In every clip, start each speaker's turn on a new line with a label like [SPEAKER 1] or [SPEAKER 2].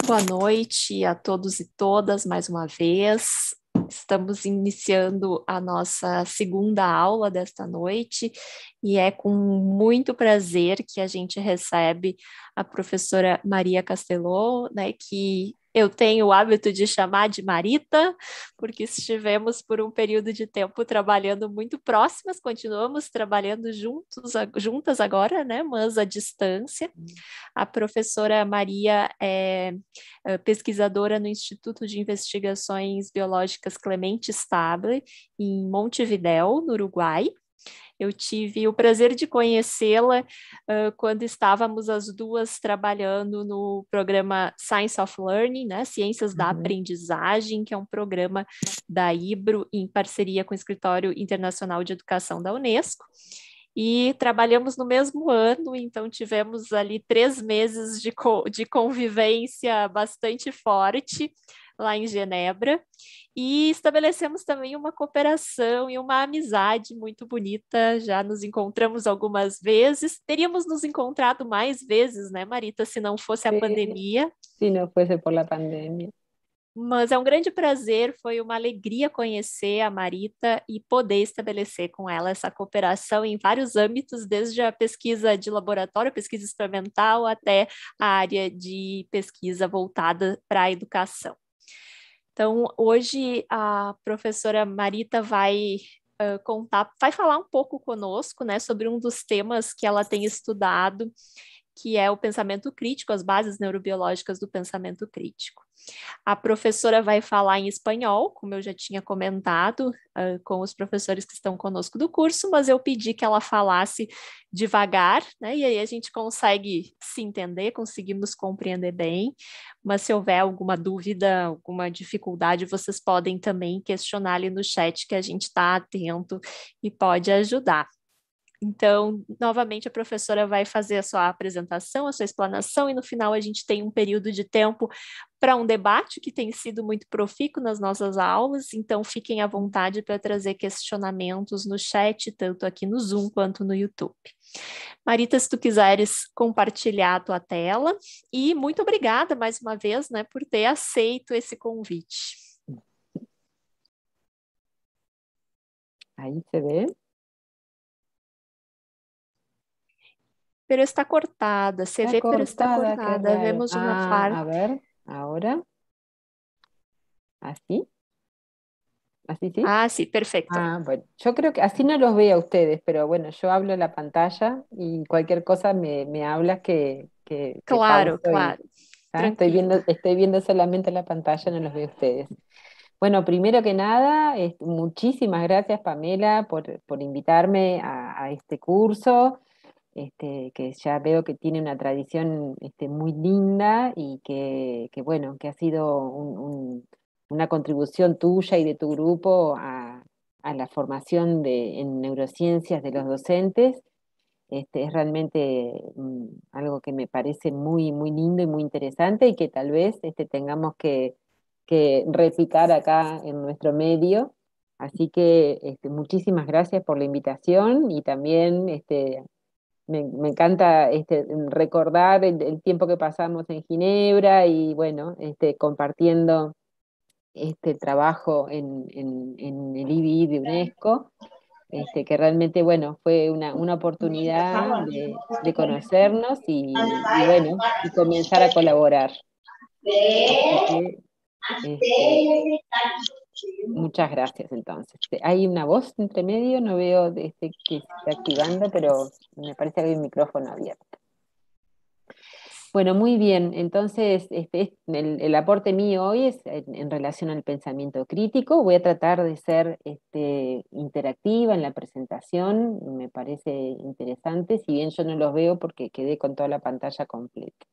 [SPEAKER 1] Boa noite a todos e todas, mais uma vez. Estamos iniciando a nossa segunda aula desta noite e é com muito prazer que a gente recebe a professora Maria Castelô, né, que eu tenho o hábito de chamar de Marita, porque estivemos por um período de tempo trabalhando muito próximas, continuamos trabalhando juntas agora, né, mas à distância. A professora Maria é pesquisadora no Instituto de Investigações Biológicas Clemente Stable, em Montevidéu, no Uruguai. Eu tive o prazer de conhecê-la quando estávamos as duas trabalhando no programa Science of Learning, né, Ciências da Aprendizagem, que é um programa da IBRO em parceria com o Escritório Internacional de Educação da Unesco. E trabalhamos no mesmo ano, então tivemos ali 3 meses de convivência bastante forte lá em Genebra, e estabelecemos também uma cooperação e uma amizade muito bonita, já nos encontramos algumas vezes, teríamos nos encontrado mais vezes, né, Marita, se não fosse a pandemia.
[SPEAKER 2] Se não fosse por la pandemia.
[SPEAKER 1] Mas é um grande prazer, foi uma alegria conhecer a Marita e poder estabelecer com ela essa cooperação em vários âmbitos, desde a pesquisa de laboratório, pesquisa experimental, até a área de pesquisa voltada para a educação. Então, hoje a professora Marita vai vai falar um pouco conosco, né, sobre um dos temas que ela tem estudado, que é o pensamento crítico, as bases neurobiológicas do pensamento crítico. A professora vai falar em espanhol, como eu já tinha comentado com os professores que estão conosco do curso, mas eu pedi que ela falasse devagar, né? E aí a gente consegue se entender, conseguimos compreender bem. Mas se houver alguma dúvida, alguma dificuldade, vocês podem também questionar ali no chat, que a gente está atento e pode ajudar. Então, novamente, a professora vai fazer a sua apresentação, a sua explanação, e no final a gente tem um período de tempo para um debate que tem sido muito profícuo nas nossas aulas, então fiquem à vontade para trazer questionamentos no chat, tanto aqui no Zoom quanto no YouTube. Marita, se tu quiseres compartilhar a tua tela, e muito obrigada mais uma vez, né, por ter aceito esse convite.
[SPEAKER 2] Aí se vê.
[SPEAKER 1] Pero está cortada, se
[SPEAKER 2] Está
[SPEAKER 1] ve, pero está
[SPEAKER 2] cortada, qué
[SPEAKER 1] cortada.
[SPEAKER 2] raro.
[SPEAKER 1] Vemos uma
[SPEAKER 2] A
[SPEAKER 1] parte.
[SPEAKER 2] ver, ahora. ¿Así? ¿Así sí?
[SPEAKER 1] Ah, sí, perfecto.
[SPEAKER 2] Ah, bueno, yo creo que así no los veo a ustedes, pero bueno, yo hablo en la pantalla y cualquier cosa me hablas que
[SPEAKER 1] Claro,
[SPEAKER 2] pauso y
[SPEAKER 1] claro.
[SPEAKER 2] ¿ah?
[SPEAKER 1] Tranquilo.
[SPEAKER 2] Estoy viendo solamente la pantalla, no los veo a ustedes. Bueno, primero que nada, muchísimas gracias, Pamela, por invitarme a este curso, que ya veo que tiene una tradición muy linda y bueno, que ha sido una contribución tuya y de tu grupo a la formación en neurociencias de los docentes. Es realmente algo que me parece muy, muy lindo y muy interesante y que tal vez tengamos que replicar acá en nuestro medio. Así que muchísimas gracias por la invitación y también me encanta recordar el tiempo que pasamos en Ginebra y bueno, compartiendo este trabajo en el IBI de UNESCO. Que realmente, bueno, fue una oportunidad de conocernos y bueno, y comenzar a colaborar. Así que, muchas gracias entonces. Hay una voz entre medio, no veo que se está activando, pero me parece que hay un micrófono abierto. Bueno, muy bien. Entonces, el aporte mío hoy es en relación al pensamiento crítico. Voy a tratar de ser interactiva en la presentación. Me parece interesante, si bien yo no los veo porque quedé con toda la pantalla completa.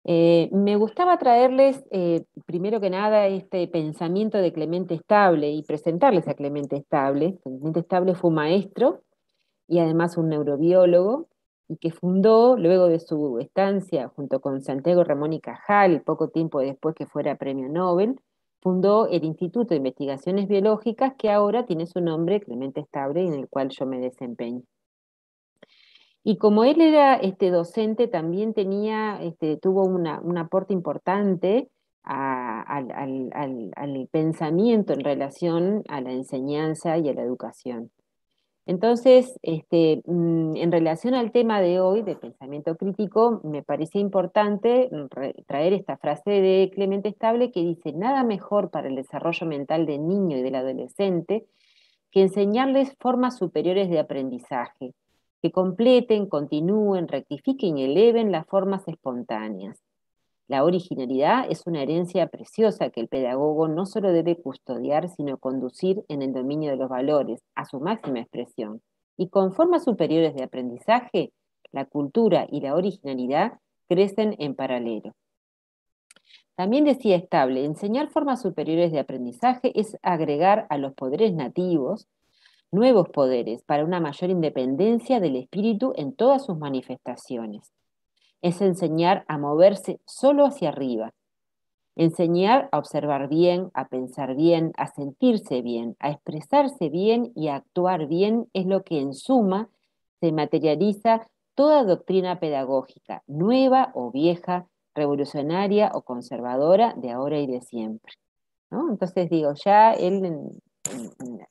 [SPEAKER 2] Me gustaba traerles, primero que nada, este pensamiento de Clemente Stable y presentarles a Clemente Stable. Clemente Stable fue un maestro y además un neurobiólogo, y que fundó, luego de su estancia junto con Santiago Ramón y Cajal, poco tiempo después que fuera premio Nobel, fundó el Instituto de Investigaciones Biológicas, que ahora tiene su nombre, Clemente Stable, en el cual yo me desempeño. Y como él era docente, también tuvo un aporte importante al pensamiento en relación a la enseñanza y a la educación. Entonces, en relación al tema de hoy, de pensamiento crítico, me parecía importante traer esta frase de Clemente Estable que dice: nada mejor para el desarrollo mental del niño y del adolescente que enseñarles formas superiores de aprendizaje, que completen, continúen, rectifiquen y eleven las formas espontáneas. La originalidad es una herencia preciosa que el pedagogo no solo debe custodiar, sino conducir en el dominio de los valores, a su máxima expresión. Y con formas superiores de aprendizaje, la cultura y la originalidad crecen en paralelo. También decía Estable: enseñar formas superiores de aprendizaje es agregar a los poderes nativos nuevos poderes para una mayor independencia del espíritu en todas sus manifestaciones. Es enseñar a moverse solo hacia arriba, enseñar a observar bien, a pensar bien, a sentirse bien, a expresarse bien y a actuar bien es lo que en suma se materializa toda doctrina pedagógica, nueva o vieja, revolucionaria o conservadora, de ahora y de siempre, ¿no? Entonces digo, ya él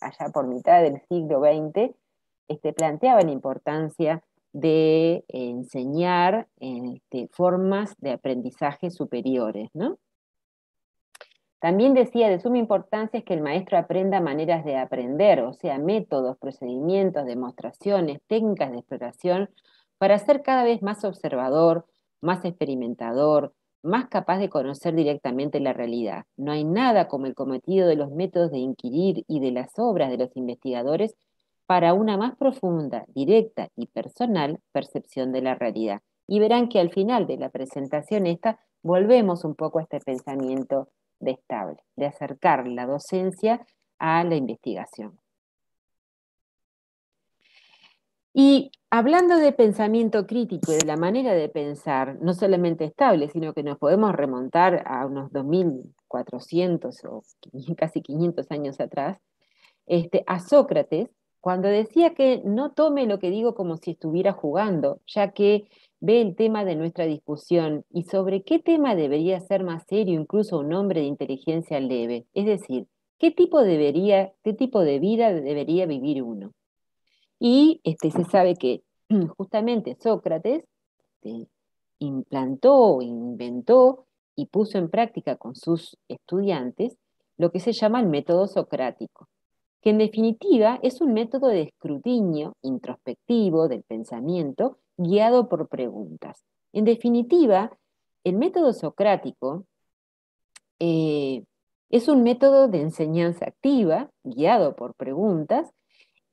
[SPEAKER 2] allá por mitad del siglo XX planteaba la importancia de enseñar formas de aprendizaje superiores, ¿no? También decía: de suma importancia es que el maestro aprenda maneras de aprender, o sea, métodos, procedimientos, demostraciones, técnicas de exploración, para ser cada vez más observador, más experimentador, más capaz de conocer directamente la realidad. No hay nada como el cometido de los métodos de inquirir y de las obras de los investigadores para una más profunda, directa y personal percepción de la realidad. Y verán que al final de la presentación volvemos un poco a este pensamiento de Estable, de acercar la docencia a la investigación. Y hablando de pensamiento crítico y de la manera de pensar, no solamente Estable, sino que nos podemos remontar a unos 2400 o casi 500 años atrás, a Sócrates, cuando decía que no tome lo que digo como si estuviera jugando, ya que ve el tema de nuestra discusión y sobre qué tema debería ser más serio incluso un hombre de inteligencia leve, es decir, qué tipo de vida debería vivir uno. Y se sabe que justamente Sócrates este, implantó, inventó y puso en práctica con sus estudiantes lo que se llama el método socrático, que en definitiva es un método de escrutinio introspectivo del pensamiento guiado por preguntas. En definitiva, el método socrático es un método de enseñanza activa guiado por preguntas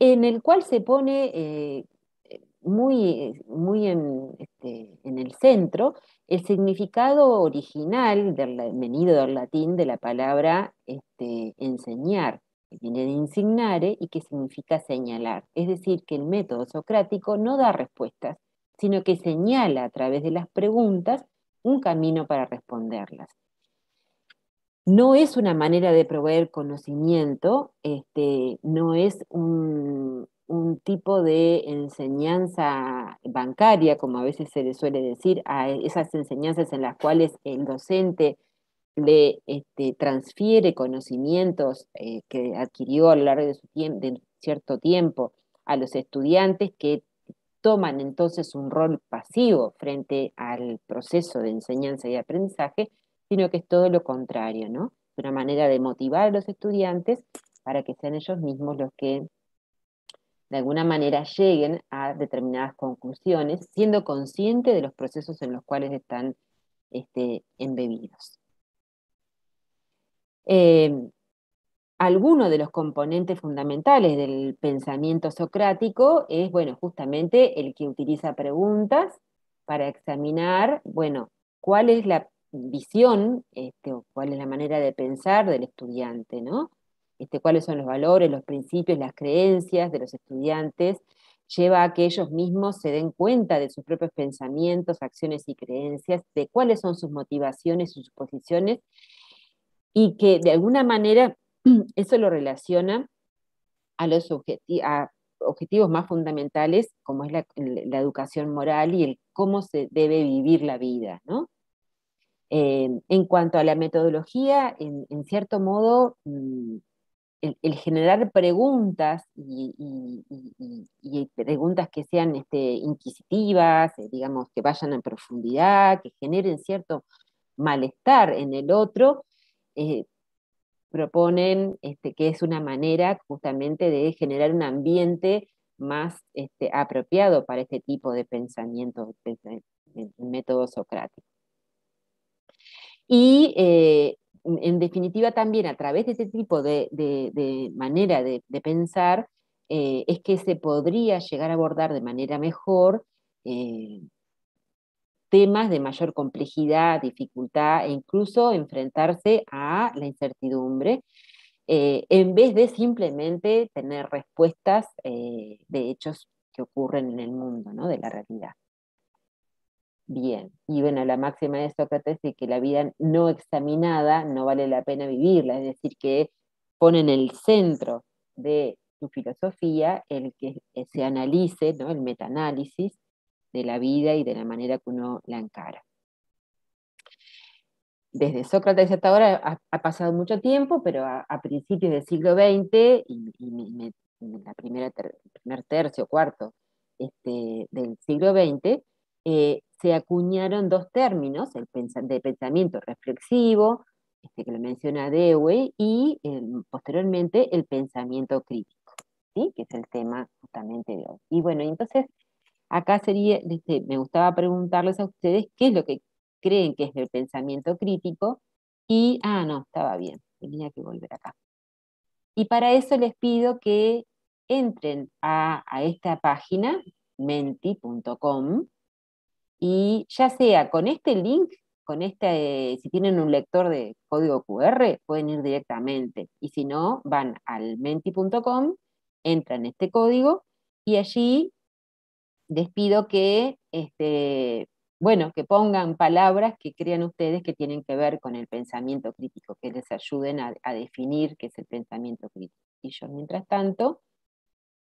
[SPEAKER 2] en el cual se pone muy en el centro el significado original venido del latín de la palabra enseñar, que viene de insignare y que significa señalar. Es decir, que el método socrático no da respuestas, sino que señala a través de las preguntas un camino para responderlas. No es una manera de proveer conocimiento, no es un tipo de enseñanza bancaria, como a veces se le suele decir, a esas enseñanzas en las cuales el docente le transfiere conocimientos que adquirió a lo largo de de cierto tiempo a los estudiantes que toman entonces un rol pasivo frente al proceso de enseñanza y aprendizaje, sino que es todo lo contrario, ¿no? Es una manera de motivar a los estudiantes para que sean ellos mismos los que de alguna manera lleguen a determinadas conclusiones, siendo conscientes de los procesos en los cuales están embebidos. Alguno de los componentes fundamentales del pensamiento socrático es, bueno, justamente el que utiliza preguntas para examinar, bueno, cuál es la visión, o cuál es la manera de pensar del estudiante, ¿no? Cuáles son los valores, los principios, las creencias de los estudiantes, lleva a que ellos mismos se den cuenta de sus propios pensamientos, acciones y creencias, de cuáles son sus motivaciones, sus posiciones, y que de alguna manera eso lo relaciona a objetivos más fundamentales, como es la educación moral y el cómo se debe vivir la vida, ¿no? En cuanto a la metodología, en cierto modo, el generar preguntas y preguntas que sean inquisitivas, digamos, que vayan en profundidad, que generen cierto malestar en el otro, eh, proponen que es una manera justamente de generar un ambiente más apropiado para este tipo de pensamiento, el método socrático. Y en definitiva también a través de este tipo de manera de pensar, es que se podría llegar a abordar de manera mejor temas de mayor complejidad, dificultad e incluso enfrentarse a la incertidumbre, en vez de simplemente tener respuestas de hechos que ocurren en el mundo, ¿no? De la realidad. Bien, y bueno, la máxima de Sócrates es que la vida no examinada no vale la pena vivirla, es decir, que pone en el centro de su filosofía el que se analice, ¿no? El metaanálisis de la vida y de la manera que uno la encara. Desde Sócrates hasta ahora ha pasado mucho tiempo, pero a principios del siglo XX en la el primer tercio, cuarto del siglo XX, se acuñaron dos términos, de pensamiento reflexivo, que lo menciona Dewey, y posteriormente el pensamiento crítico, ¿sí? Que es el tema justamente de hoy. Y bueno, entonces acá sería, me gustaba preguntarles a ustedes qué es lo que creen que es el pensamiento crítico, y, no, estaba bien, tenía que volver acá. Y para eso les pido que entren a esta página, menti.com, y ya sea con este link, si tienen un lector de código QR, pueden ir directamente, y si no, van al menti.com, entran este código, y allí les pido que, bueno, que pongan palabras que crean ustedes que tienen que ver con el pensamiento crítico, que les ayuden a definir qué es el pensamiento crítico. Y yo, mientras tanto,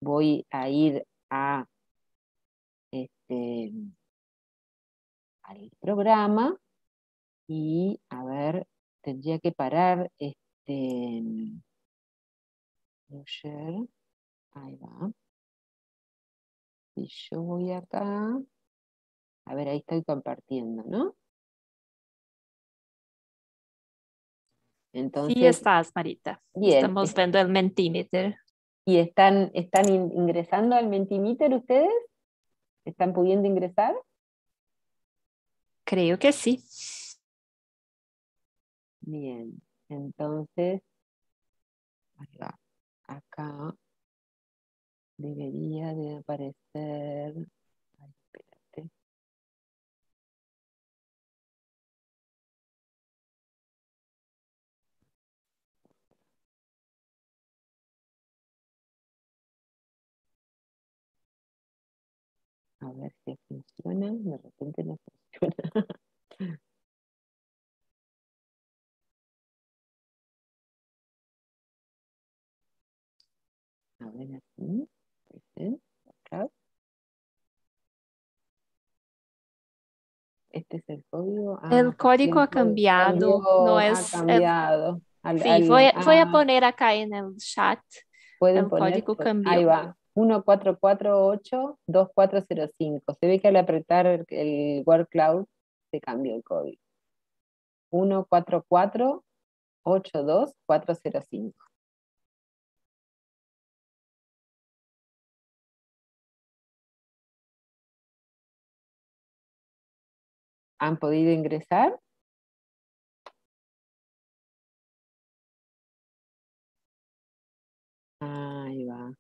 [SPEAKER 2] voy a ir este, al programa y, a ver, tendría que parar share. Ahí va. Y yo voy acá, a ver, ahí estoy compartiendo, ¿no?
[SPEAKER 1] Sí
[SPEAKER 2] Entonces,
[SPEAKER 1] estás, Marita.
[SPEAKER 2] bien,
[SPEAKER 1] Estamos viendo el Mentimeter.
[SPEAKER 2] ¿y están ingresando al Mentimeter ustedes? ¿Están pudiendo ingresar?
[SPEAKER 1] Creo que sí.
[SPEAKER 2] Bien, entonces, ahí va. Acá debería de aparecer. Ay, espérate. A ver si funciona. De repente no funciona. A ver así. ¿Sí? Acá. Este es el código.
[SPEAKER 1] El
[SPEAKER 2] Y
[SPEAKER 1] código
[SPEAKER 2] el
[SPEAKER 1] ha
[SPEAKER 2] código
[SPEAKER 1] cambiado, no
[SPEAKER 2] cambió, ha
[SPEAKER 1] es
[SPEAKER 2] cambiado.
[SPEAKER 1] sí, voy a poner acá en el chat.
[SPEAKER 2] Pueden
[SPEAKER 1] El
[SPEAKER 2] poner,
[SPEAKER 1] código
[SPEAKER 2] ahí
[SPEAKER 1] cambió.
[SPEAKER 2] va, 1448-2405. Se ve que al apretar el Word Cloud se cambió el código. 14482405. ¿Han podido ingresar? Ahí va.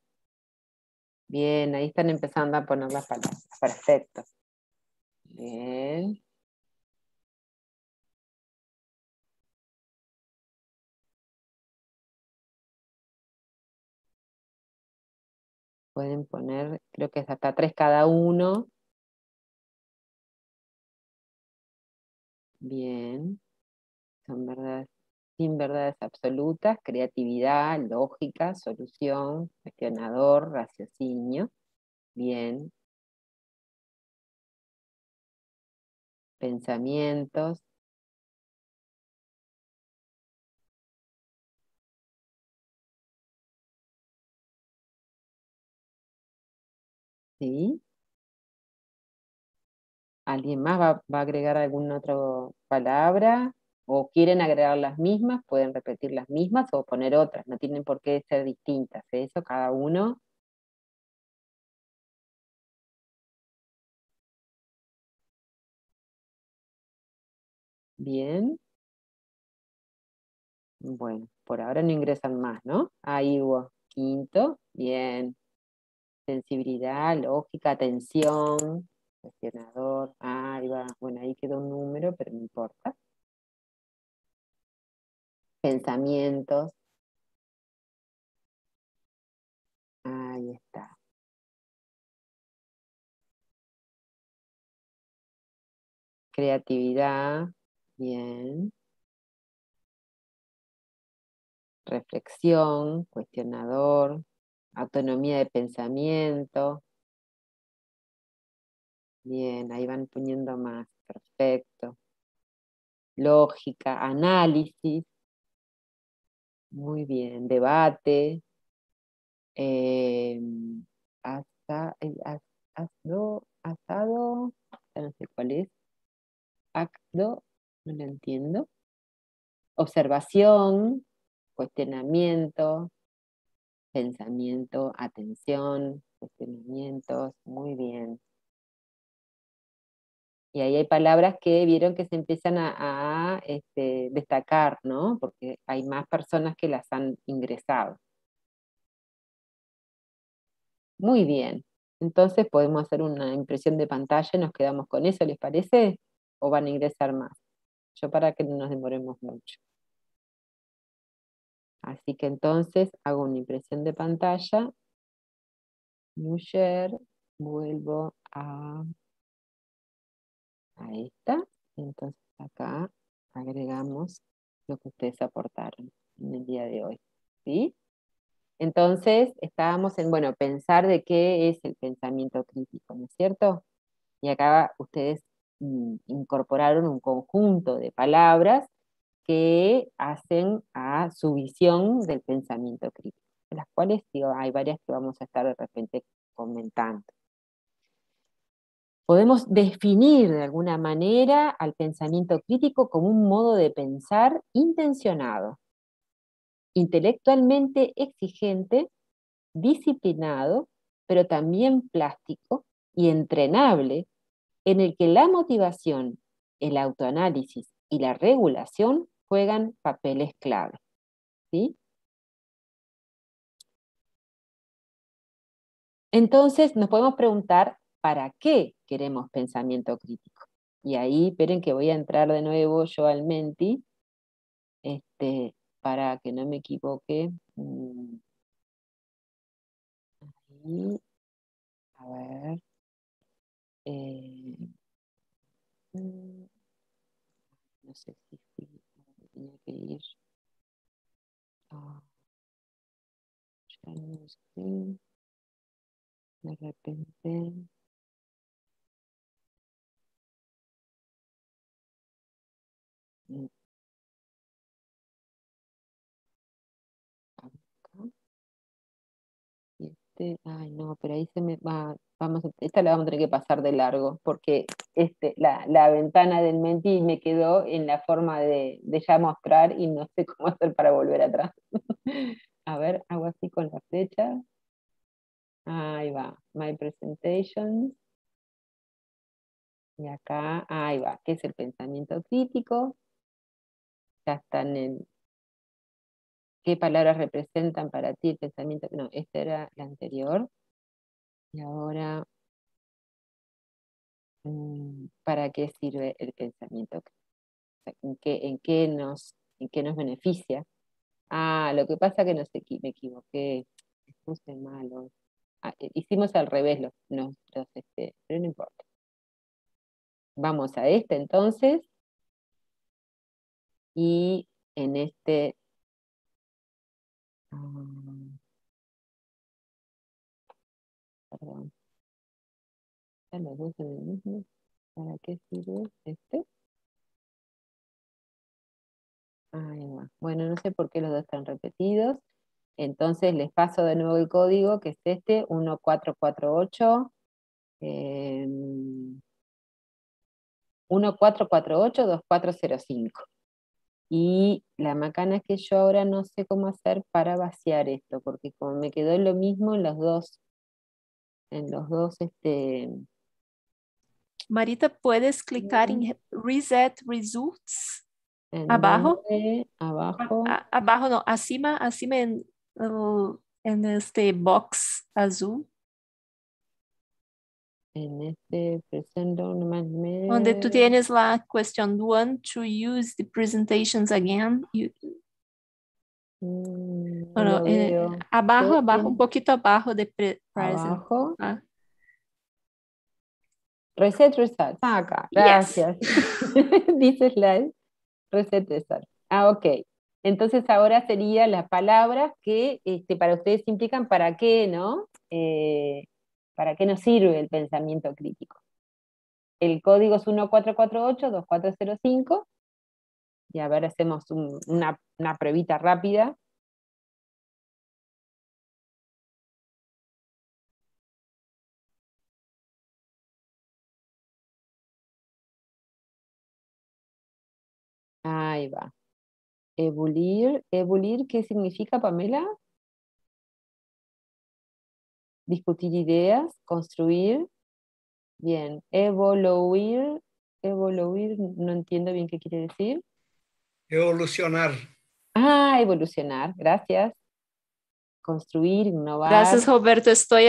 [SPEAKER 2] Bien, ahí están empezando a poner las palabras. Perfecto. Bien. Pueden poner, creo que es hasta tres cada uno. Bien. Son verdad. sin verdades absolutas, creatividad, lógica, solución, cuestionador, raciocinio. Bien. Pensamientos. ¿Sí? ¿Alguien más va a agregar alguna otra palabra? ¿O quieren agregar las mismas? Pueden repetir las mismas o poner otras. No tienen por qué ser distintas. Eso cada uno. Bien. Bueno, por ahora no ingresan más, ¿no? Ahí hubo. Quinto. Bien. Sensibilidad, lógica, atención, cuestionador. Ahí va. Bueno, ahí quedó un número, pero no importa. Pensamientos. Ahí está. Creatividad. Bien. Reflexión, cuestionador, autonomía de pensamiento. Bien, ahí van poniendo más. Perfecto. Lógica, análisis. Muy bien. Debate. eh, asado, ya no sé cuál es. Acto, no lo entiendo. Observación, cuestionamiento, pensamiento, atención, cuestionamientos. Muy bien. Y ahí hay palabras que vieron que se empiezan a destacar, ¿no? Porque hay más personas que las han ingresado. Muy bien. Entonces podemos hacer una impresión de pantalla y nos quedamos con eso, ¿les parece? ¿O van a ingresar más? Yo para que no nos demoremos mucho. Así que entonces hago una impresión de pantalla. New share. Vuelvo a esta. Entonces acá agregamos lo que ustedes aportaron en el día de hoy. ¿Sí? Entonces, estábamos en, bueno, pensar de qué es el pensamiento crítico, ¿no es cierto? Y acá ustedes incorporaron un conjunto de palabras que hacen a su visión del pensamiento crítico, de las cuales digo, hay varias que vamos a estar de repente comentando. Podemos definir de alguna manera al pensamiento crítico como un modo de pensar intencionado, intelectualmente exigente, disciplinado, pero también plástico y entrenable, en el que la motivación, el autoanálisis y la regulación juegan papeles clave. ¿Sí? Entonces nos podemos preguntar, ¿para qué queremos pensamiento crítico? Y ahí, esperen que voy a entrar de nuevo yo al Menti, para que no me equivoque. Ahí, a ver. Mm, no sé si tenía que ir. Ah, ya no sé. De repente. mm, Acá. Y ay no, pero ahí se me va. Esta la vamos a tener que pasar de largo, porque la ventana del Menti me quedó en la forma de ya mostrar y no sé cómo hacer para volver atrás. A ver, hago así con la flecha. Ahí va, My Presentations. Y acá, ahí va, ¿qué es el pensamiento crítico? Ya están en qué palabras representan para ti el pensamiento. No, esta era la anterior. Y ahora, ¿para qué sirve el pensamiento crítico? ¿En qué nos beneficia? Ah, lo que pasa que me equivoqué, puse malo. Hicimos al revés pero no importa. Vamos a esta entonces, y en este... ah, perdón, ¿están los dos en el mismo? ¿Para qué sirve este? Ahí va. Bueno, no sé por qué los dos están repetidos. Entonces les paso de nuevo el código, que es este, 1448, 1448-2405. Y la macana es que yo ahora no sé cómo hacer para vaciar esto, porque como me quedó lo mismo en los dos,
[SPEAKER 1] Marita, ¿puedes clicar en Reset Results
[SPEAKER 2] en
[SPEAKER 1] abajo?
[SPEAKER 2] donde, abajo,
[SPEAKER 1] Abajo no, acima en este box azul,
[SPEAKER 2] en este present
[SPEAKER 1] donde tú tienes la cuestión one to use the presentations again.
[SPEAKER 2] no
[SPEAKER 1] Bueno,
[SPEAKER 2] lo veo.
[SPEAKER 1] abajo, un poquito abajo de present.
[SPEAKER 2] Abajo.
[SPEAKER 1] Ah,
[SPEAKER 2] Reset Result. Ah, acá,
[SPEAKER 1] yes.
[SPEAKER 2] gracias. Dice slide. Reset Result. Ah, ok. Entonces ahora serían las palabras que para ustedes implican para qué, ¿no? ¿Para qué nos sirve el pensamiento crítico? El código es 1448-2405. Y a ver, hacemos una pruebita rápida. Ahí va. Ebulir. ¿Ebulir qué significa, Pamela? Discutir ideas, construir. Bien. Evoluir. Evoluir, no entiendo bien qué quiere decir.
[SPEAKER 3] Evolucionar.
[SPEAKER 2] Ah, evolucionar, gracias. Construir,
[SPEAKER 1] Gracias,
[SPEAKER 2] innovar,
[SPEAKER 1] Roberto. Estoy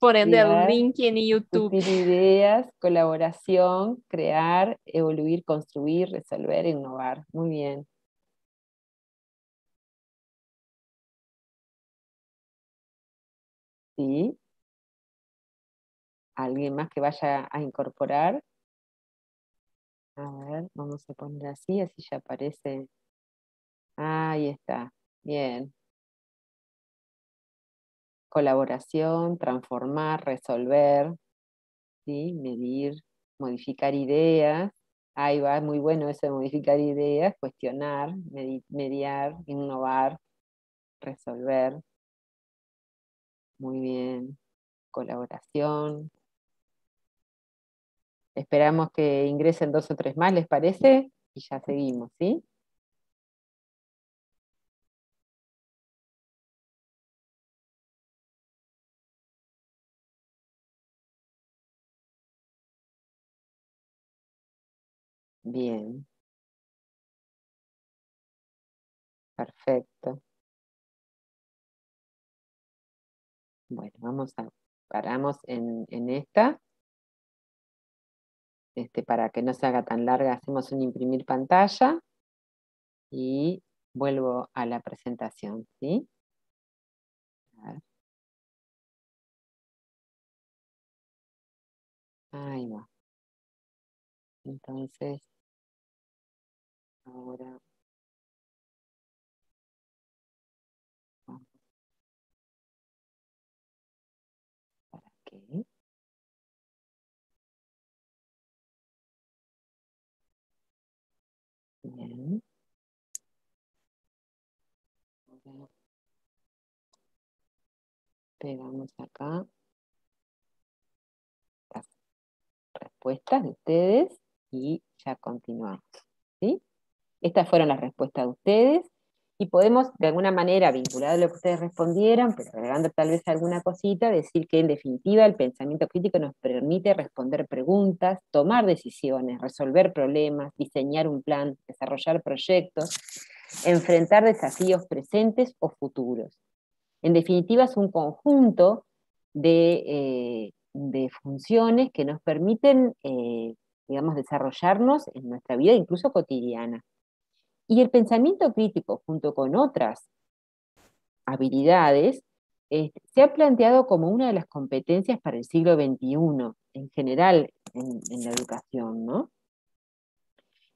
[SPEAKER 1] poniendo el
[SPEAKER 2] ideas,
[SPEAKER 1] link en YouTube.
[SPEAKER 2] discutir ideas, colaboración, crear, evoluir, construir, resolver, innovar. Muy bien. Sí. ¿Alguien más que vaya a incorporar? A ver, vamos a poner así ya aparece. Ahí está. Bien. Colaboración, transformar, resolver, ¿sí? Medir, modificar ideas. Ahí va, muy bueno eso de modificar ideas, cuestionar, mediar, innovar, resolver. Muy bien. Colaboración. Esperamos que ingresen 2 o 3 más, ¿les parece? Y ya seguimos, ¿sí? Bien. Perfecto. Bueno, paramos en esta. Para que no se haga tan larga, hacemos un imprimir pantalla y vuelvo a la presentación, ¿sí? A ver. Ahí va. Entonces, ahora vamos para aquí. Bien. Ahora pegamos acá las respuestas de ustedes y ya continuamos, ¿sí? Estas fueron las respuestas de ustedes y podemos de alguna manera, vinculado a lo que ustedes respondieron, pero agregando tal vez alguna cosita, decir que en definitiva el pensamiento crítico nos permite responder preguntas, tomar decisiones, resolver problemas, diseñar un plan, desarrollar proyectos, enfrentar desafíos presentes o futuros. En definitiva es un conjunto de funciones que nos permiten, digamos, desarrollarnos en nuestra vida incluso cotidiana. Y el pensamiento crítico, junto con otras habilidades, se ha planteado como una de las competencias para el siglo XXI, en general en la educación, ¿no?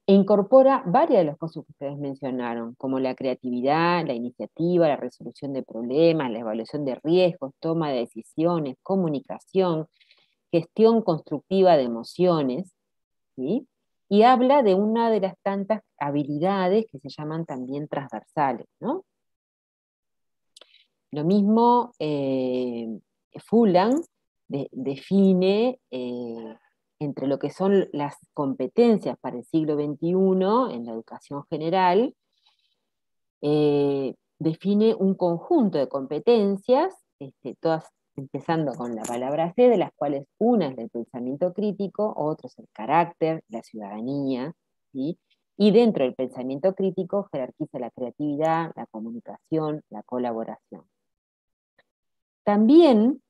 [SPEAKER 2] e incorpora varias de las cosas que ustedes mencionaron, como la creatividad, la iniciativa, la resolución de problemas, la evaluación de riesgos, toma de decisiones, comunicación, gestión constructiva de emociones, ¿sí? Y habla de una de las tantas habilidades que se llaman también transversales, ¿no? Lo mismo Fulan define entre lo que son las competencias para el siglo XXI en la educación general, define un conjunto de competencias, todas empezando con la palabra C, de las cuales una es el pensamiento crítico, otro es el carácter, la ciudadanía, ¿sí? Y dentro del pensamiento crítico jerarquiza la creatividad, la comunicación, la colaboración. También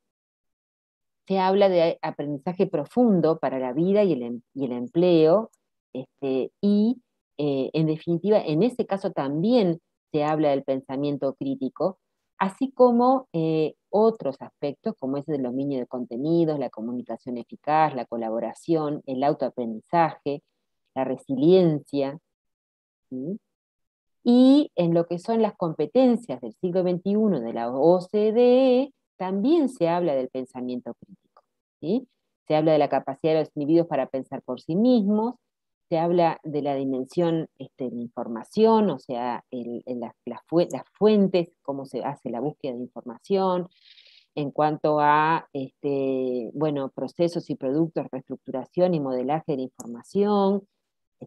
[SPEAKER 2] se habla de aprendizaje profundo para la vida y el empleo, y en definitiva, en ese caso también se habla del pensamiento crítico, así como otros aspectos, como ese del dominio de contenidos, la comunicación eficaz, la colaboración, el autoaprendizaje, la resiliencia, ¿sí? Y en lo que son las competencias del siglo XXI de la OCDE, también se habla del pensamiento crítico, ¿sí? Se habla de la capacidad de los individuos para pensar por sí mismos, se habla de la dimensión de la información, o sea, las fuentes, cómo se hace la búsqueda de información, en cuanto a bueno, procesos y productos, reestructuración y modelaje de la información,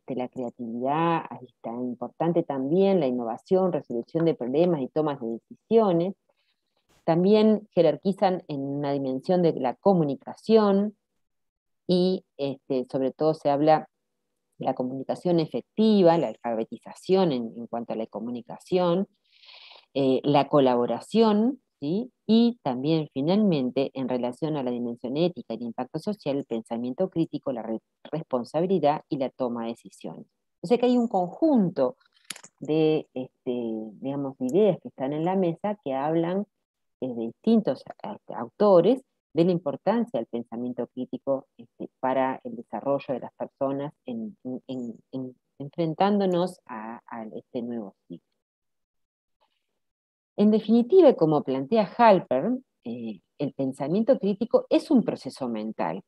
[SPEAKER 2] la creatividad, ahí está importante también, la innovación, resolución de problemas y tomas de decisiones. También jerarquizan en una dimensión de la comunicación y sobre todo se habla de la comunicación efectiva, la alfabetización en cuanto a la comunicación, la colaboración, ¿sí? Y también finalmente en relación a la dimensión ética y el impacto social, el pensamiento crítico, la responsabilidad y la toma de decisiones. O sea que hay un conjunto de, digamos, ideas que están en la mesa que hablan de distintos autores de la importancia del pensamiento crítico para el desarrollo de las personas enfrentándonos a este nuevo ciclo. En definitiva, como plantea Halpern, el pensamiento crítico es un proceso mental.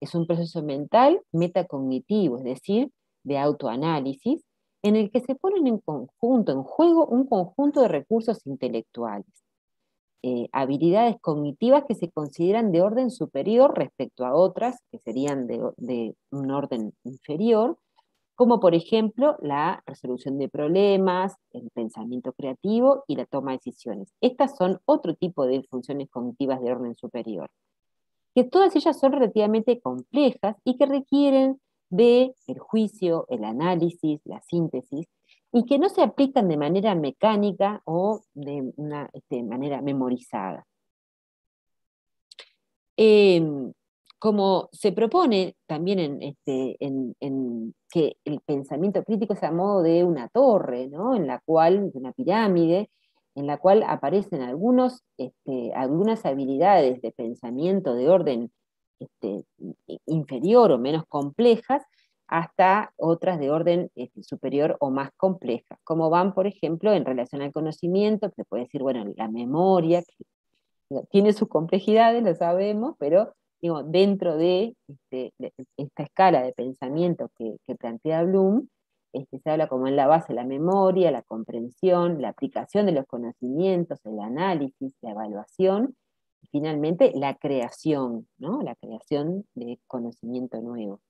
[SPEAKER 2] Es un proceso mental metacognitivo, es decir, de autoanálisis, en el que se ponen en juego un conjunto de recursos intelectuales, habilidades cognitivas que se consideran de orden superior respecto a otras que serían de un orden inferior, como por ejemplo la resolución de problemas, el pensamiento creativo y la toma de decisiones. Estas son otro tipo de funciones cognitivas de orden superior, que todas ellas son relativamente complejas y que requieren de el juicio, el análisis, la síntesis, y que no se aplican de manera mecánica o de una manera memorizada. Como se propone también en que el pensamiento crítico es a modo de una torre, ¿no? En la cual, de una pirámide, en la cual aparecen algunas habilidades de pensamiento de orden inferior o menos complejas, hasta otras de orden superior o más complejas, como van, por ejemplo, en relación al conocimiento, que se puede decir, bueno, la memoria, que tiene sus complejidades, lo sabemos, pero digo, dentro de esta escala de pensamiento que plantea Bloom, se habla como en la base la memoria, la comprensión, la aplicación de los conocimientos, el análisis, la evaluación, y finalmente la creación, ¿no? La creación de conocimiento nuevo.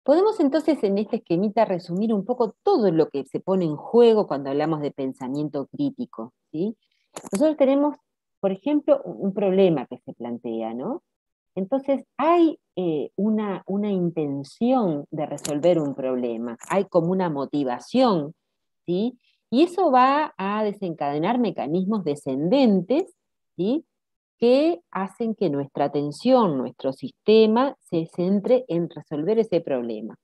[SPEAKER 2] Podemos entonces en este esquemita resumir un poco todo lo que se pone en juego cuando hablamos de pensamiento crítico, ¿sí? Nosotros tenemos, por ejemplo, un problema que se plantea, ¿no? Entonces hay una intención de resolver un problema, hay como una motivación, ¿sí? Y eso va a desencadenar mecanismos descendentes, ¿sí? Que hacen que nuestra atención, nuestro sistema, se centre en resolver ese problema.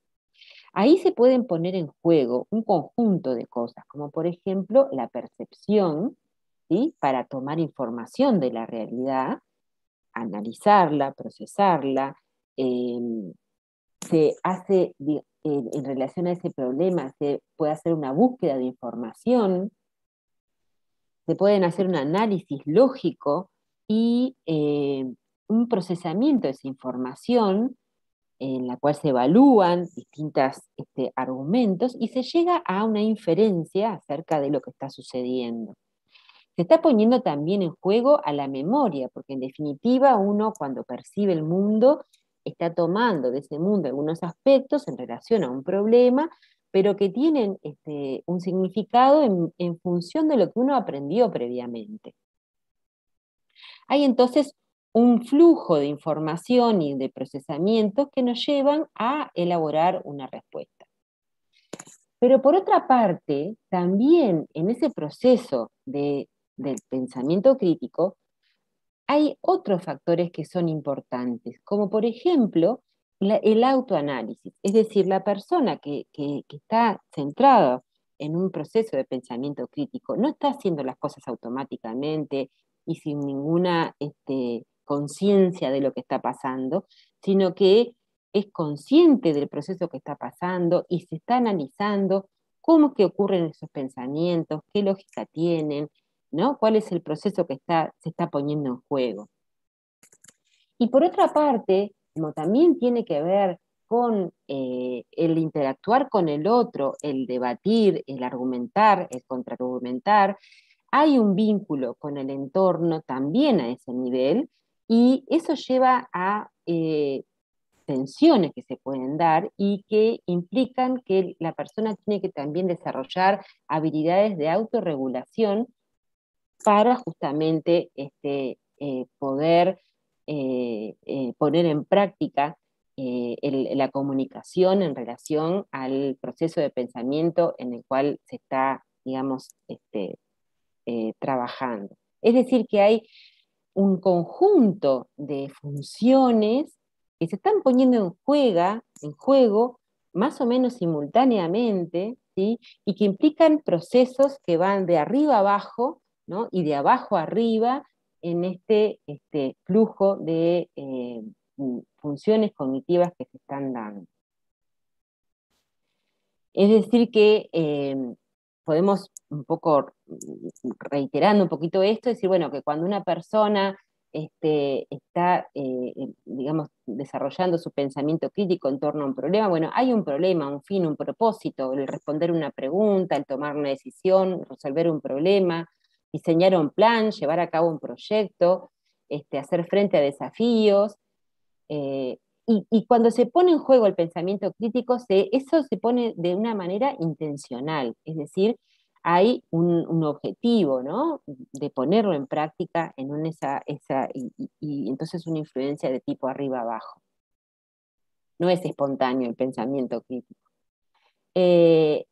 [SPEAKER 2] Ahí se pueden poner en juego un conjunto de cosas, como por ejemplo la percepción, ¿sí? Para tomar información de la realidad, analizarla, procesarla, se hace, en relación a ese problema, se puede hacer una búsqueda de información, se pueden hacer un análisis lógico y un procesamiento de esa información en la cual se evalúan distintos argumentos y se llega a una inferencia acerca de lo que está sucediendo. Se está poniendo también en juego a la memoria, porque en definitiva uno cuando percibe el mundo está tomando de ese mundo algunos aspectos en relación a un problema, pero que tienen un significado en función de lo que uno aprendió previamente. Hay entonces un flujo de información y de procesamientos que nos llevan a elaborar una respuesta. Pero por otra parte, también en ese proceso del pensamiento crítico, hay otros factores que son importantes, como por ejemplo el autoanálisis, es decir, la persona que está centrada en un proceso de pensamiento crítico no está haciendo las cosas automáticamente y sin ninguna conciencia de lo que está pasando, sino que es consciente del proceso que está pasando y se está analizando cómo es que ocurren esos pensamientos, qué lógica tienen, ¿no? ¿Cuál es el proceso que se está poniendo en juego? Y por otra parte, como también tiene que ver con el interactuar con el otro, el debatir, el argumentar, el contraargumentar, hay un vínculo con el entorno también a ese nivel, y eso lleva a tensiones que se pueden dar y que implican que la persona tiene que también desarrollar habilidades de autorregulación para justamente poder poner en práctica la comunicación en relación al proceso de pensamiento en el cual se está, digamos, trabajando. Es decir, que hay un conjunto de funciones que se están poniendo en juego más o menos simultáneamente, ¿sí? Y que implican procesos que van de arriba a abajo, ¿no? Y de abajo a arriba en este flujo de funciones cognitivas que se están dando. Es decir que podemos un poco, reiterando un poquito esto, decir, bueno, que cuando una persona está, digamos, desarrollando su pensamiento crítico en torno a un problema, bueno, hay un problema, un fin, un propósito, el responder una pregunta, el tomar una decisión, resolver un problema, diseñar un plan, llevar a cabo un proyecto, hacer frente a desafíos, y cuando se pone en juego el pensamiento crítico, eso se pone de una manera intencional, es decir, hay un objetivo, ¿no? De ponerlo en práctica y entonces una influencia de tipo arriba-abajo. No es espontáneo el pensamiento crítico.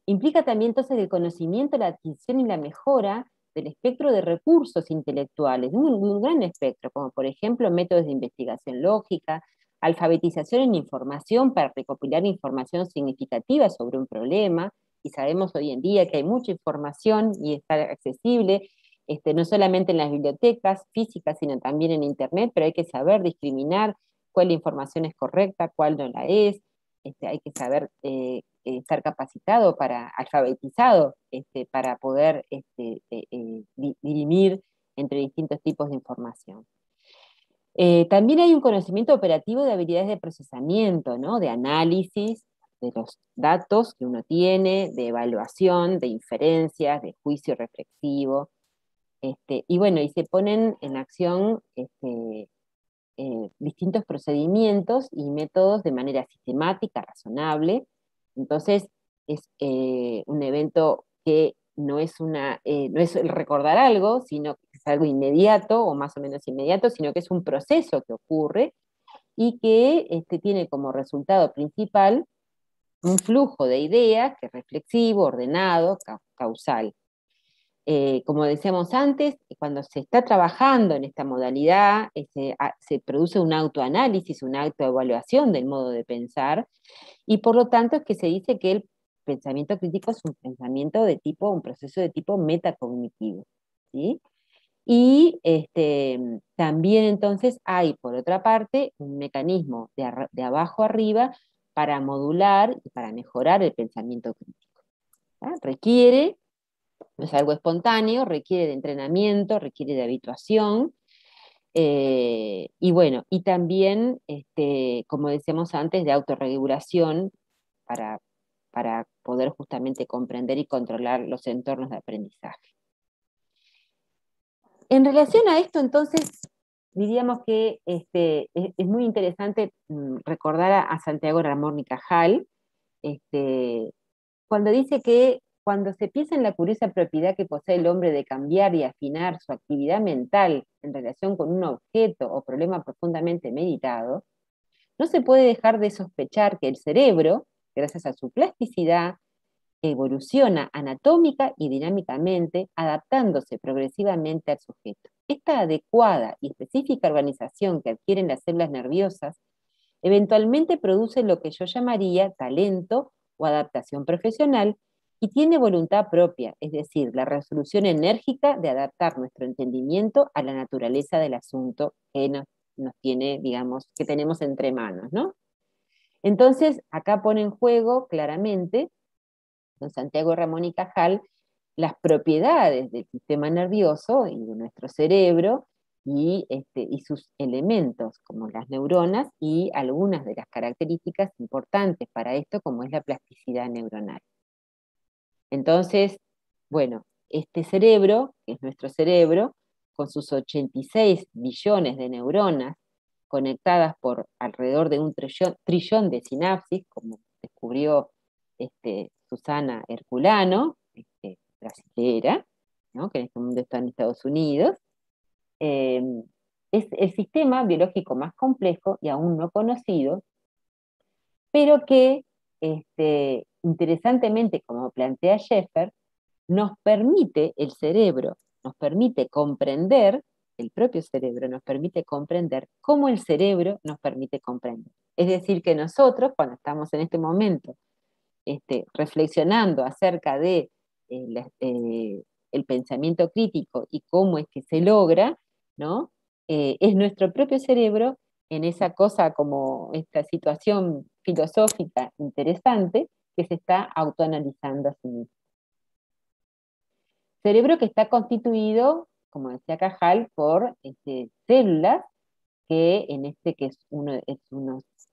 [SPEAKER 2] Implica también entonces el conocimiento, la adquisición y la mejora del espectro de recursos intelectuales, un gran espectro, como por ejemplo métodos de investigación lógica, alfabetización en información para recopilar información significativa sobre un problema, y sabemos hoy en día que hay mucha información y está accesible, no solamente en las bibliotecas físicas, sino también en Internet, pero hay que saber discriminar cuál información es correcta, cuál no la es, hay que saber estar capacitado, alfabetizado, para poder dirimir entre distintos tipos de información. También hay un conocimiento operativo de habilidades de procesamiento, ¿no? De análisis de los datos que uno tiene, de evaluación, de inferencias, de juicio reflexivo. Y bueno, y se ponen en acción distintos procedimientos y métodos de manera sistemática, razonable. Entonces, es un evento que no es el recordar algo, sino que es algo inmediato o más o menos inmediato, sino que es un proceso que ocurre y que tiene como resultado principal un flujo de ideas que es reflexivo, ordenado, causal. Como decíamos antes, cuando se está trabajando en esta modalidad, se produce un autoanálisis, una autoevaluación del modo de pensar, y por lo tanto es que se dice que el pensamiento crítico es un pensamiento un proceso de tipo metacognitivo, ¿sí? Y también entonces hay, por otra parte, un mecanismo de abajo arriba para modular y para mejorar el pensamiento crítico. Requiere, no es algo espontáneo, requiere de entrenamiento, requiere de habituación, y bueno, y también, como decíamos antes, de autorregulación para poder justamente comprender y controlar los entornos de aprendizaje. En relación a esto, entonces, diríamos que es muy interesante recordar a Santiago Ramón y Cajal, cuando dice que cuando se piensa en la curiosa propiedad que posee el hombre de cambiar y afinar su actividad mental en relación con un objeto o problema profundamente meditado, no se puede dejar de sospechar que el cerebro, gracias a su plasticidad, evoluciona anatómica y dinámicamente, adaptándose progresivamente al sujeto. Esta adecuada y específica organización que adquieren las células nerviosas eventualmente produce lo que yo llamaría talento o adaptación profesional y tiene voluntad propia, es decir, la resolución enérgica de adaptar nuestro entendimiento a la naturaleza del asunto que nos tiene, digamos, que tenemos entre manos, ¿no? Entonces, acá pone en juego claramente, don Santiago Ramón y Cajal, las propiedades del sistema nervioso y de nuestro cerebro y sus elementos, como las neuronas, y algunas de las características importantes para esto, como es la plasticidad neuronal. Entonces, bueno, este cerebro, que es nuestro cerebro, con sus 86 billones de neuronas conectadas por alrededor de un trillón de sinapsis, como descubrió Susana Herculano, brasilera, ¿no?, que en este momento está en Estados Unidos, es el sistema biológico más complejo y aún no conocido, pero que, interesantemente, como plantea Schaeffer, nos permite, el cerebro, nos permite comprender, el propio cerebro nos permite comprender cómo el cerebro nos permite comprender. Es decir, que nosotros, cuando estamos en este momento reflexionando acerca de el pensamiento crítico y cómo es que se logra, ¿no? Es nuestro propio cerebro en esa cosa, como esta situación filosófica interesante, que se está autoanalizando a sí mismo. Cerebro que está constituido, como decía Cajal, por células, que en que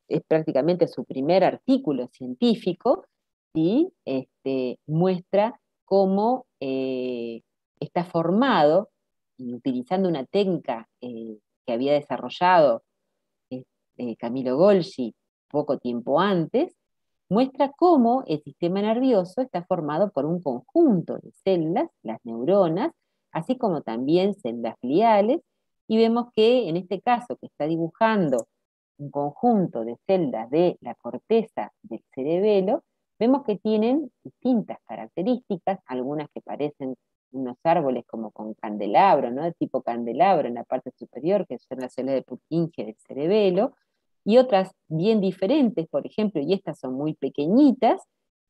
[SPEAKER 2] es prácticamente su primer artículo científico, ¿sí? Muestra cómo está formado, y utilizando una técnica que había desarrollado Camillo Golgi poco tiempo antes, muestra cómo el sistema nervioso está formado por un conjunto de células, las neuronas, así como también células gliales, y vemos que en este caso que está dibujando un conjunto de células de la corteza del cerebelo, vemos que tienen distintas características, algunas que parecen unos árboles como con candelabro, ¿no?, de tipo candelabro en la parte superior, que son las células de Purkinje del cerebelo, y otras bien diferentes, por ejemplo, y estas son muy pequeñitas,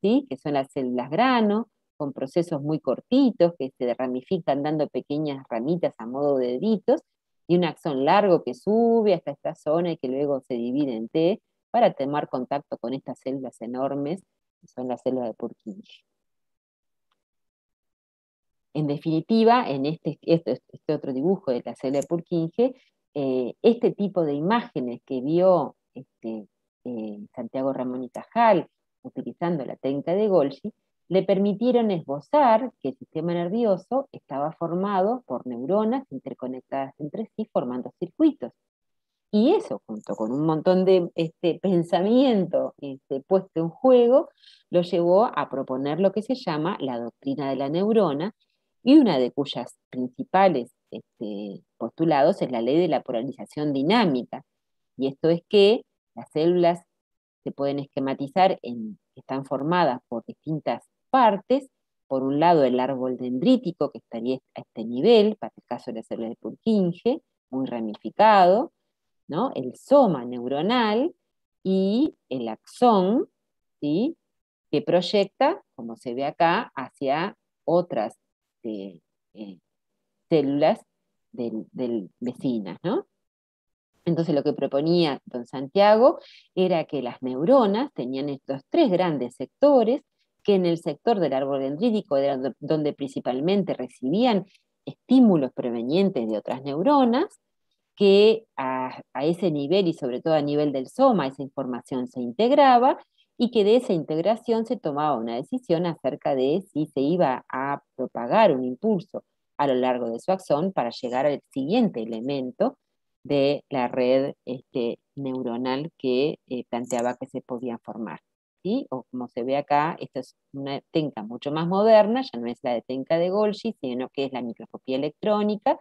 [SPEAKER 2] ¿sí?, que son las células grano, con procesos muy cortitos, que se ramifican dando pequeñas ramitas a modo de deditos, y un axón largo que sube hasta esta zona y que luego se divide en T, para tomar contacto con estas células enormes, que son las células de Purkinje. En definitiva, en este otro dibujo de la célula de Purkinje, este tipo de imágenes que vio Santiago Ramón y Cajal, utilizando la técnica de Golgi, le permitieron esbozar que el sistema nervioso estaba formado por neuronas interconectadas entre sí, formando circuitos. Y eso, junto con un montón de pensamiento puesto en juego, lo llevó a proponer lo que se llama la doctrina de la neurona, y una de cuyas principales postulados es la ley de la polarización dinámica. Y esto es que las células se pueden esquematizar están formadas por distintas partes. Por un lado, el árbol dendrítico, que estaría a este nivel, para el caso de la célula de Purkinje, muy ramificado, ¿no?, el soma neuronal y el axón, ¿sí?, que proyecta, como se ve acá, hacia otras células vecinas, ¿no? Entonces lo que proponía don Santiago era que las neuronas tenían estos tres grandes sectores, que en el sector del árbol dendrítico era donde principalmente recibían estímulos provenientes de otras neuronas, que a ese nivel y sobre todo a nivel del soma esa información se integraba y que de esa integración se tomaba una decisión acerca de si se iba a propagar un impulso a lo largo de su axón para llegar al siguiente elemento de la red neuronal que planteaba que se podía formar. ¿Sí? O como se ve acá, esta es una técnica mucho más moderna, ya no es la de técnica de Golgi, sino que es la microscopía electrónica,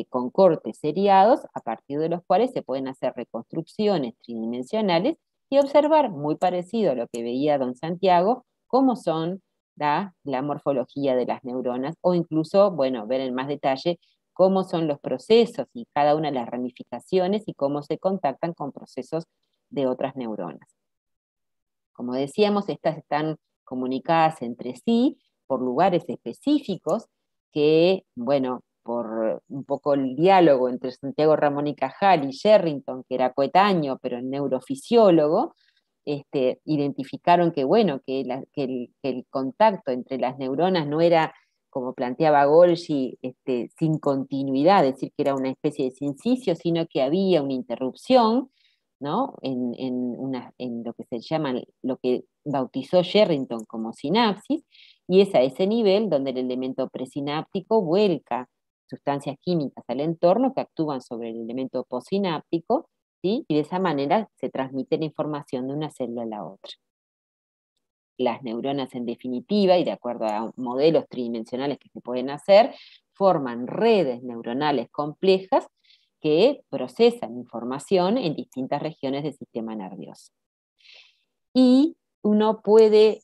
[SPEAKER 2] con cortes seriados, a partir de los cuales se pueden hacer reconstrucciones tridimensionales y observar, muy parecido a lo que veía don Santiago, cómo son la morfología de las neuronas, o incluso, bueno, ver en más detalle cómo son los procesos y cada una de las ramificaciones y cómo se contactan con procesos de otras neuronas. Como decíamos, estas están comunicadas entre sí por lugares específicos que, bueno, por un poco el diálogo entre Santiago Ramón y Cajal y Sherrington, que era coetáneo, pero neurofisiólogo, identificaron que, bueno, que el contacto entre las neuronas no era, como planteaba Golgi, sin continuidad, es decir, que era una especie de sincicio, sino que había una interrupción, ¿no? En lo que se llama, lo que bautizó Sherrington como sinapsis, y es a ese nivel donde el elemento presináptico vuelca sustancias químicas al entorno que actúan sobre el elemento postsináptico, ¿sí? Y de esa manera se transmite la información de una célula a la otra. Las neuronas, en definitiva, y de acuerdo a modelos tridimensionales que se pueden hacer, forman redes neuronales complejas que procesan información en distintas regiones del sistema nervioso. Y uno puede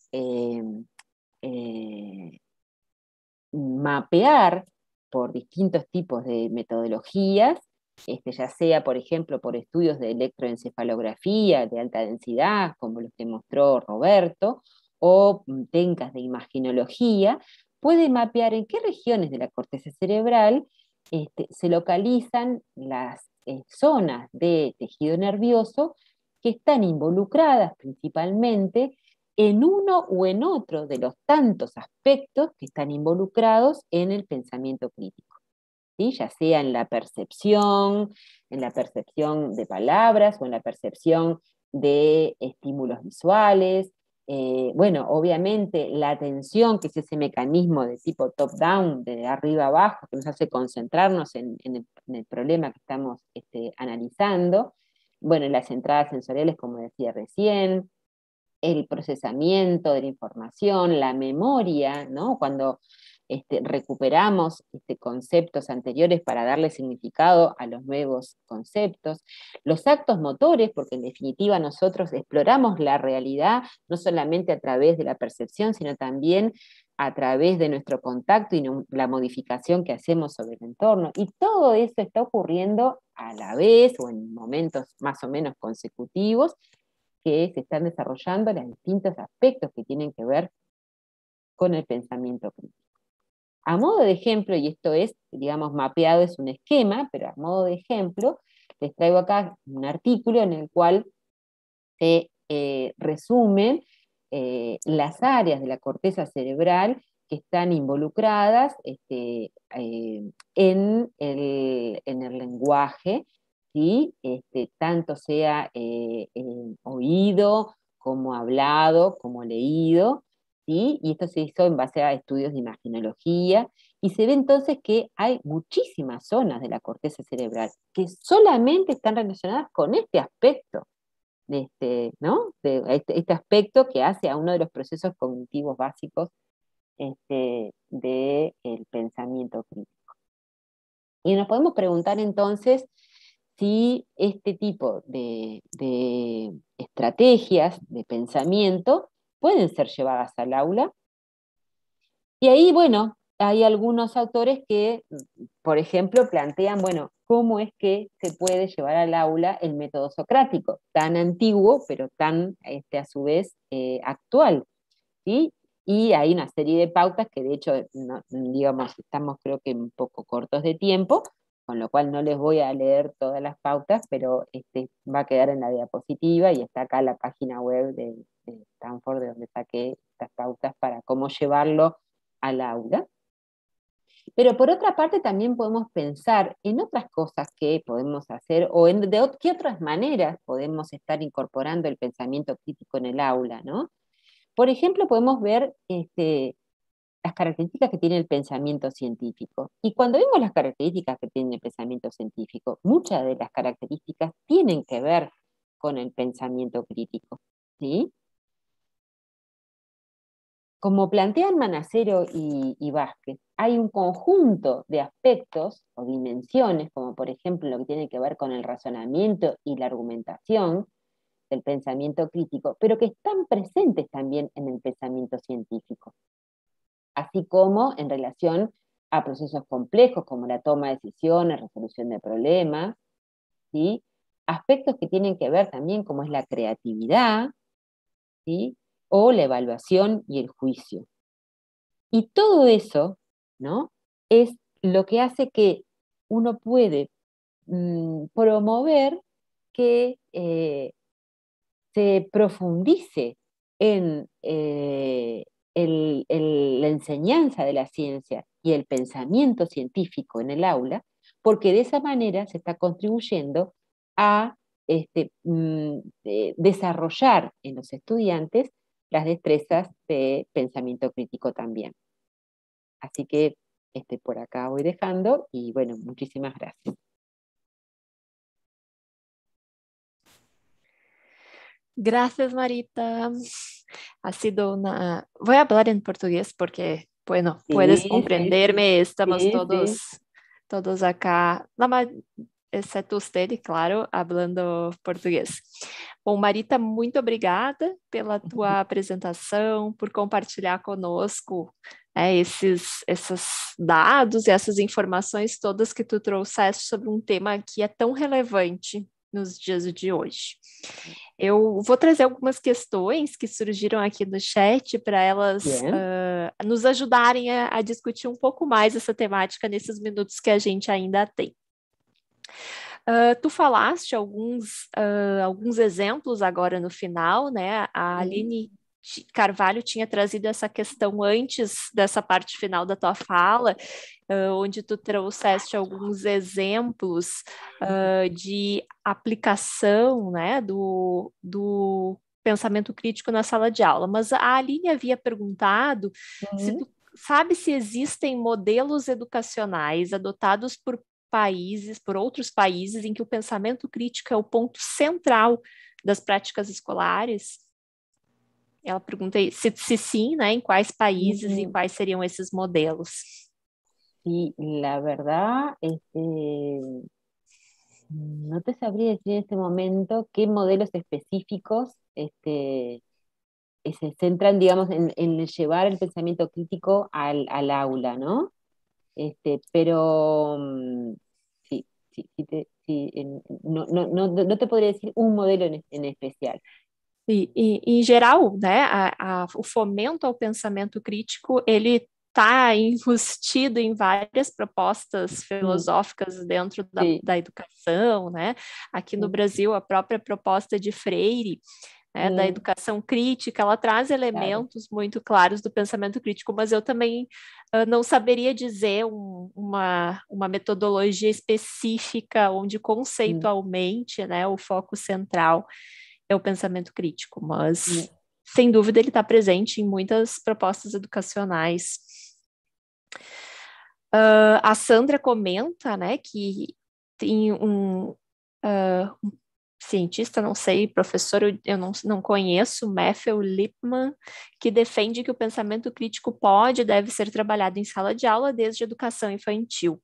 [SPEAKER 2] mapear por distintos tipos de metodologías, ya sea, por ejemplo, por estudios de electroencefalografía de alta densidad, como los que mostró Roberto, o técnicas de imaginología, puede mapear en qué regiones de la corteza cerebral se localizan las zonas de tejido nervioso que están involucradas principalmente en uno o en otro de los tantos aspectos que están involucrados en el pensamiento crítico, ¿sí? Ya sea en la percepción de palabras o en la percepción de estímulos visuales. Bueno, obviamente la atención, que es ese mecanismo de tipo top-down, de arriba abajo, que nos hace concentrarnos en el problema que estamos analizando. Bueno, las entradas sensoriales, como decía recién, el procesamiento de la información, la memoria, ¿no? Cuando recuperamos conceptos anteriores para darle significado a los nuevos conceptos, los actos motores, porque en definitiva nosotros exploramos la realidad no solamente a través de la percepción, sino también a través de nuestro contacto y la modificación que hacemos sobre el entorno, y todo eso está ocurriendo a la vez o en momentos más o menos consecutivos, que se están desarrollando los distintos aspectos que tienen que ver con el pensamiento crítico. A modo de ejemplo, y esto es, digamos, mapeado, es un esquema, pero a modo de ejemplo, les traigo acá un artículo en el cual se resumen las áreas de la corteza cerebral que están involucradas en el lenguaje, ¿sí? Tanto sea oído, como hablado, como leído, ¿sí? Y esto se hizo en base a estudios de imaginología, y se ve entonces que hay muchísimas zonas de la corteza cerebral que solamente están relacionadas con este aspecto, ¿no? Este aspecto que hace a uno de los procesos cognitivos básicos del pensamiento crítico. Y nos podemos preguntar entonces si este tipo de estrategias de pensamiento pueden ser llevadas al aula. Y ahí, bueno, hay algunos autores que, por ejemplo, plantean, bueno, cómo es que se puede llevar al aula el método socrático, tan antiguo, pero tan, a su vez, actual, ¿sí? Y hay una serie de pautas que, de hecho, no, digamos, estamos creo que un poco cortos de tiempo, con lo cual no les voy a leer todas las pautas, pero va a quedar en la diapositiva y está acá la página web de Stanford, de donde saqué estas pautas para cómo llevarlo al aula. Pero por otra parte también podemos pensar en otras cosas que podemos hacer o qué otras maneras podemos estar incorporando el pensamiento crítico en el aula, ¿no? Por ejemplo, podemos ver las características que tiene el pensamiento científico. Y cuando vemos las características que tiene el pensamiento científico, muchas de las características tienen que ver con el pensamiento crítico, ¿sí? Como plantean Manacero y Vázquez, hay un conjunto de aspectos o dimensiones, como por ejemplo lo que tiene que ver con el razonamiento y la argumentación del pensamiento crítico, pero que están presentes también en el pensamiento científico, así como en relación a procesos complejos como la toma de decisiones, resolución de problemas, ¿sí? Aspectos que tienen que ver también como es la creatividad, ¿sí? O la evaluación y el juicio. Y todo eso, ¿no? Es lo que hace que uno puede promover que se profundice en la enseñanza de la ciencia y el pensamiento científico en el aula, porque de esa manera se está contribuyendo a desarrollar en los estudiantes las destrezas de pensamiento crítico también. Así que por acá voy dejando y bueno, muchísimas gracias.
[SPEAKER 1] Gracias, Marita. Ha sido una... Voy a hablar en portugués porque, bueno, puedes
[SPEAKER 2] Sí, sí,
[SPEAKER 1] comprenderme, estamos
[SPEAKER 2] sí,
[SPEAKER 1] todos,
[SPEAKER 2] sí.
[SPEAKER 1] todos acá, exceto usted, claro, hablando português. Bom, Marita, muito obrigada pela tua apresentação, por compartilhar conosco esses dados e essas informações todas que tu trouxeste sobre um tema que é tão relevante nos dias de hoje. Eu vou trazer algumas questões que surgiram aqui no chat para elas nos ajudarem a discutir um pouco mais essa temática nesses minutos que a gente ainda tem. Tu falaste alguns exemplos agora no final, né? A Aline Carvalho tinha trazido essa questão antes dessa parte final da tua fala, onde tu trouxeste alguns exemplos de aplicação, né, do pensamento crítico na sala de aula. Mas a Aline havia perguntado se tu sabe se existem modelos educacionais adotados por outros países, em que o pensamento crítico é o ponto central das práticas escolares. Ela pergunta se sim, né, em quais países e quais seriam esses modelos.
[SPEAKER 2] Sí, la verdad, no te sabría decir en este momento qué modelos específicos se centran, digamos, en llevar el pensamiento crítico al aula, ¿no? Pero sí, no te podría decir un modelo en especial.
[SPEAKER 1] E, em geral, né, o fomento ao pensamento crítico, ele está enrustido em várias propostas filosóficas dentro da educação, né? Aqui no Brasil, a própria proposta de Freire, né, da educação crítica, ela traz elementos muito claros do pensamento crítico, mas eu também não saberia dizer uma metodologia específica onde conceitualmente, né, o foco central é o pensamento crítico, mas sem dúvida ele está presente em muitas propostas educacionais. A Sandra comenta, né, que tem um cientista, não sei, professor, eu não conheço, Matthew Lipman, que defende que o pensamento crítico pode e deve ser trabalhado em sala de aula desde a educação infantil.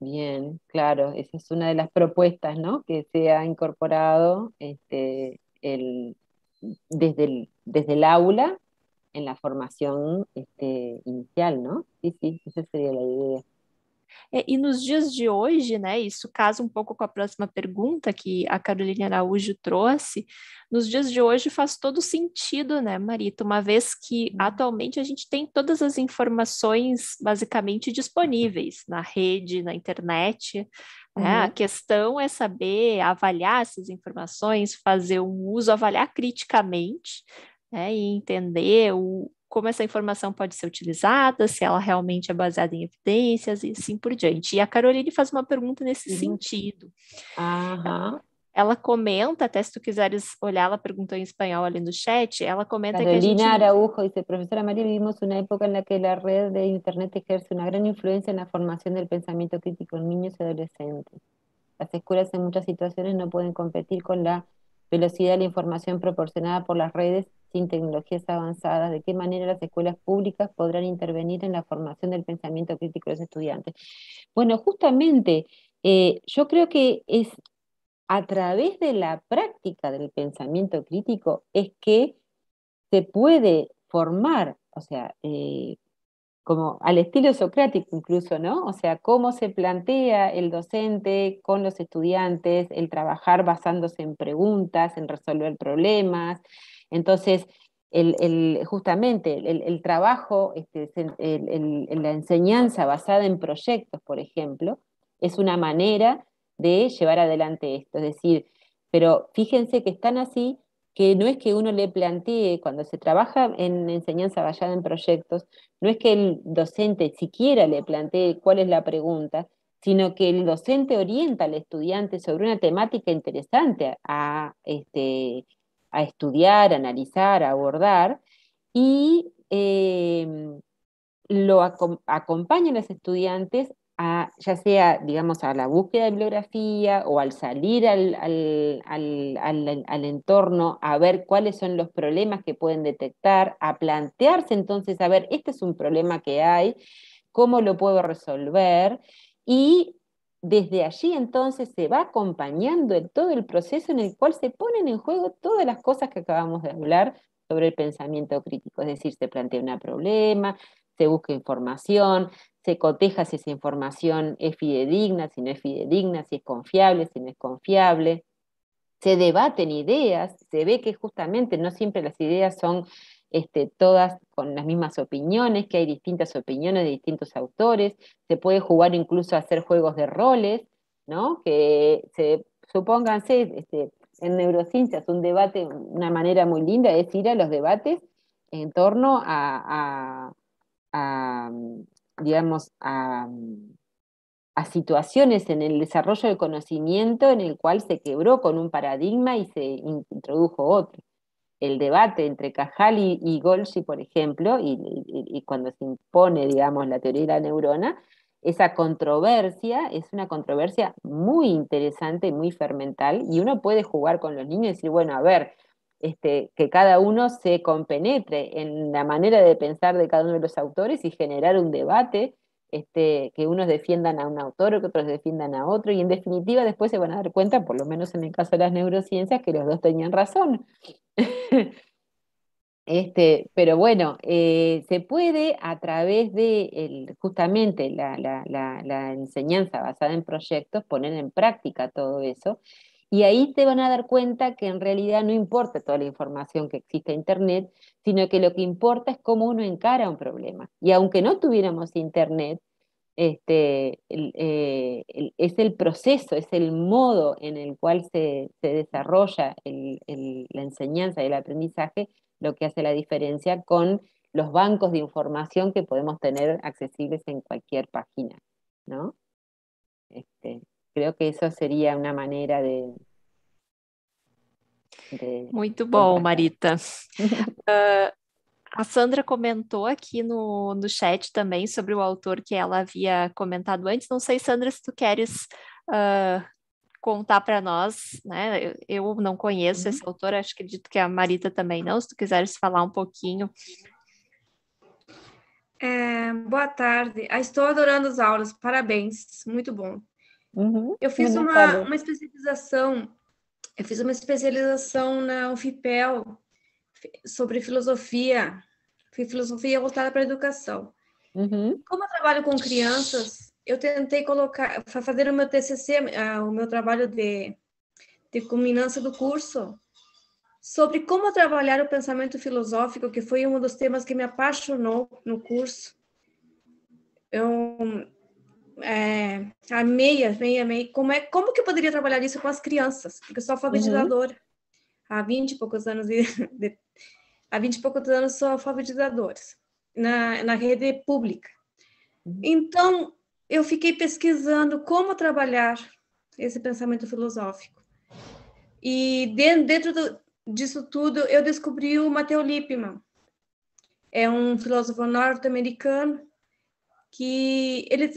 [SPEAKER 2] Bien, claro, esa es una de las propuestas, ¿no? Que se ha incorporado desde el aula en la formación inicial, ¿no? Sí, esa sería la idea.
[SPEAKER 1] E nos dias de hoje, né, isso casa um pouco com a próxima pergunta que a Caroline Araújo trouxe, nos dias de hoje faz todo sentido, né, Marita, uma vez que atualmente a gente tem todas as informações basicamente disponíveis na rede, na internet, né? A questão é saber avaliar essas informações, fazer um uso, avaliar criticamente, né, e entender como essa informação pode ser utilizada, se ela realmente é baseada em evidências e assim por diante. E a Caroline faz uma pergunta nesse sentido.
[SPEAKER 2] Ajá.
[SPEAKER 1] Ela comenta, até se tu quiseres olhar, ela perguntou em espanhol ali no chat, ela comenta que a
[SPEAKER 2] Carolina
[SPEAKER 1] gente...
[SPEAKER 2] Araujo dice, profesora María, vivimos una época en la que la red de Internet ejerce una gran influencia en la formación del pensamiento crítico en niños y adolescentes. Las escuelas en muchas situaciones no pueden competir con la velocidad de la información proporcionada por las redes sin tecnologías avanzadas. ¿De qué manera las escuelas públicas podrán intervenir en la formación del pensamiento crítico de los estudiantes? Bueno, justamente, yo creo que es a través de la práctica del pensamiento crítico es que se puede formar, o sea, como al estilo socrático incluso, ¿no? O sea, cómo se plantea el docente con los estudiantes, el trabajar basándose en preguntas, en resolver problemas. Entonces, justamente el trabajo, la enseñanza basada en proyectos, por ejemplo, es una manera de llevar adelante esto. Es decir, pero fíjense que están así que no es que uno le plantee, cuando se trabaja en enseñanza basada en proyectos, no es que el docente siquiera le plantee cuál es la pregunta, sino que el docente orienta al estudiante sobre una temática interesante a estudiar, a analizar, a abordar, y acompaña a los estudiantes ya sea, digamos, a la búsqueda de bibliografía o al salir al entorno a ver cuáles son los problemas que pueden detectar, a plantearse entonces, a ver, este es un problema que hay, ¿cómo lo puedo resolver? Y desde allí entonces se va acompañando todo el proceso en el cual se ponen en juego todas las cosas que acabamos de hablar sobre el pensamiento crítico, es decir, se plantea un problema, se busca información, se coteja si esa información es fidedigna, si no es fidedigna, si es confiable, si no es confiable. Se debaten ideas, se ve que justamente no siempre las ideas son todas con las mismas opiniones, que hay distintas opiniones de distintos autores, se puede jugar incluso a hacer juegos de roles, ¿no? Que supónganse, en neurociencias un debate, una manera muy linda es ir a los debates en torno a, digamos, a situaciones en el desarrollo del conocimiento en el cual se quebró con un paradigma y se introdujo otro. El debate entre Cajal y Golgi, por ejemplo, y cuando se impone, digamos, la teoría de la neurona, esa controversia es una controversia muy interesante, muy fermental, y uno puede jugar con los niños y decir, bueno, a ver, que cada uno se compenetre en la manera de pensar de cada uno de los autores y generar un debate, que unos defiendan a un autor o que otros defiendan a otro, y en definitiva después se van a dar cuenta, por lo menos en el caso de las neurociencias, que los dos tenían razón. Pero bueno, se puede a través de justamente la enseñanza basada en proyectos poner en práctica todo eso, y ahí te van a dar cuenta que en realidad no importa toda la información que existe en Internet, sino que lo que importa es cómo uno encara un problema. Y aunque no tuviéramos Internet, es el proceso, es el modo en el cual se desarrolla la enseñanza y el aprendizaje lo que hace la diferencia con los bancos de información que podemos tener accesibles en cualquier página, ¿no? Creo que eso sería una manera de
[SPEAKER 1] Muito bom,
[SPEAKER 2] contrastar.
[SPEAKER 1] Marita. A Sandra comentou aqui no chat também sobre o autor que ela havia comentado antes. Não sei, Sandra, se tu queres contar para nós, né? Eu não conheço esse autor, acredito que a Marita também não. Se tu quiseres falar um pouquinho.
[SPEAKER 4] Boa tarde. Estou adorando as aulas, parabéns, muito bom. Eu fiz uma especialização, na UFPEL sobre filosofia voltada para a educação. Como eu trabalho com crianças, eu tentei fazer o meu TCC, o meu trabalho de culminância do curso, sobre como trabalhar o pensamento filosófico, que foi um dos temas que me apaixonou no curso. Eu amei. Como que eu poderia trabalhar isso com as crianças? Porque eu sou alfabetizadora. Há 20 e poucos anos, há 20 e poucos anos sou alfabetizadora na rede pública. Então, eu fiquei pesquisando como trabalhar esse pensamento filosófico. E dentro disso tudo, eu descobri o Matteo Lippmann. É um filósofo norte-americano que ele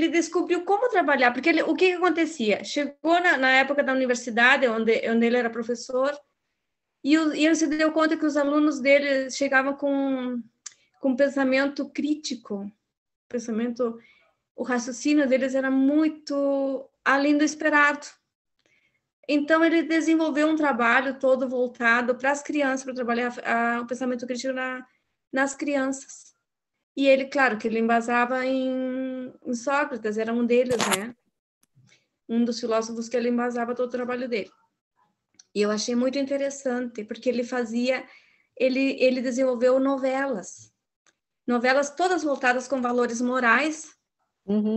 [SPEAKER 4] descobriu como trabalhar, porque o que acontecia? Chegou na época da universidade, onde ele era professor, e ele se deu conta que os alunos dele chegavam com pensamento crítico, o raciocínio deles era muito além do esperado. Então, ele desenvolveu um trabalho todo voltado para as crianças, para trabalhar o pensamento crítico nas crianças. E ele, claro, que ele embasava em Sócrates, era um deles, né? Um dos filósofos que ele embasava todo o trabalho dele. E eu achei muito interessante, porque ele desenvolveu novelas todas voltadas com valores morais,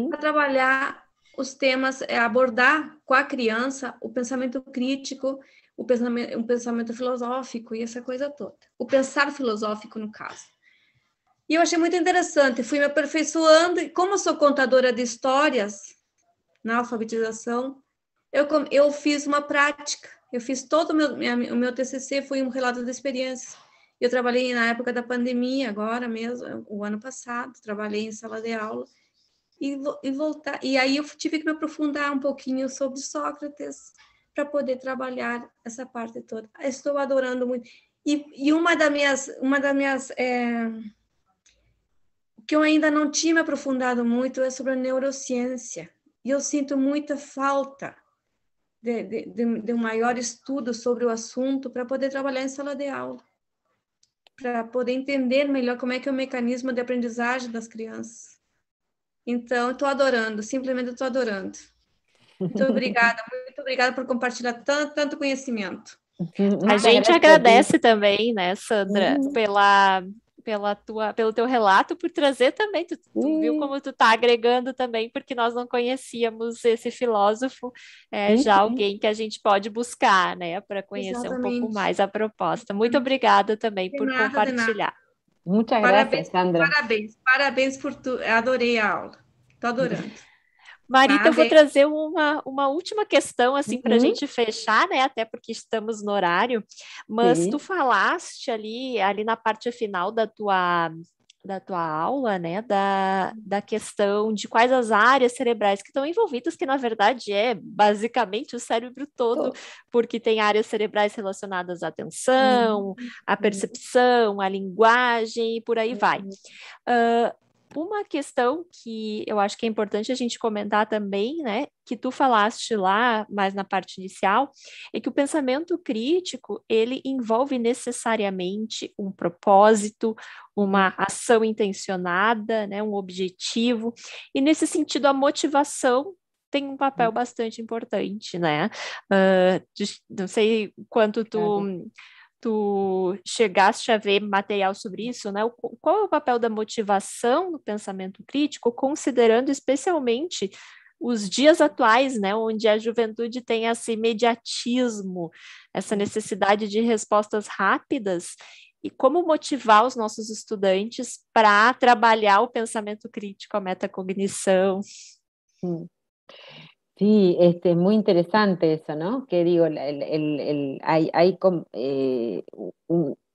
[SPEAKER 4] para trabalhar os temas, abordar com a criança o pensamento crítico, o pensamento filosófico e essa coisa toda. O pensar filosófico, no caso. E eu achei muito interessante, fui me aperfeiçoando, e como eu sou contadora de histórias na alfabetização, eu fiz uma prática, eu fiz todo o meu TCC, foi um relato de experiências. Eu trabalhei na época da pandemia, agora mesmo, o ano passado, trabalhei em sala de aula, e aí eu tive que me aprofundar um pouquinho sobre Sócrates, para poder trabalhar essa parte toda. Estou adorando muito. E uma das minhas que eu ainda não tinha me aprofundado muito é sobre a neurociência. E eu sinto muita falta de um maior estudo sobre o assunto para poder trabalhar em sala de aula, para poder entender melhor como é que é o mecanismo de aprendizagem das crianças. Então, estou adorando, simplesmente estou adorando. Muito obrigada por compartilhar tanto conhecimento.
[SPEAKER 1] A gente agradece também, né, Sandra, pelo teu relato, por trazer também, tu viu como tu está agregando também, porque nós não conhecíamos esse filósofo, já alguém que a gente pode buscar, né, para conhecer um pouco mais a proposta. Muito obrigada também por compartilhar.
[SPEAKER 2] Muchas gracias, Sandra.
[SPEAKER 4] Parabéns por tu, adorei a aula, estou adorando.
[SPEAKER 1] Marita, eu vou trazer uma última questão, assim, para a gente fechar, né? Até porque estamos no horário, mas tu falaste ali na parte final da tua aula, né? Da questão de quais as áreas cerebrais que estão envolvidas, que na verdade é basicamente o cérebro todo, porque tem áreas cerebrais relacionadas à atenção, à percepção, à linguagem e por aí vai. Uma questão que eu acho que é importante a gente comentar também, né, que tu falaste lá, mais na parte inicial, é que o pensamento crítico, ele envolve necessariamente um propósito, uma ação intencionada, né, um objetivo, e nesse sentido a motivação tem um papel bastante importante, né? Não sei quanto tu chegaste a ver material sobre isso, né? Qual é o papel da motivação no pensamento crítico, considerando especialmente os dias atuais, né, onde a juventude tem esse imediatismo, essa necessidade de respostas rápidas, e como motivar os nossos estudantes para trabalhar o pensamento crítico, a metacognição?
[SPEAKER 2] Sí, es muy interesante eso, ¿no? Que digo, hay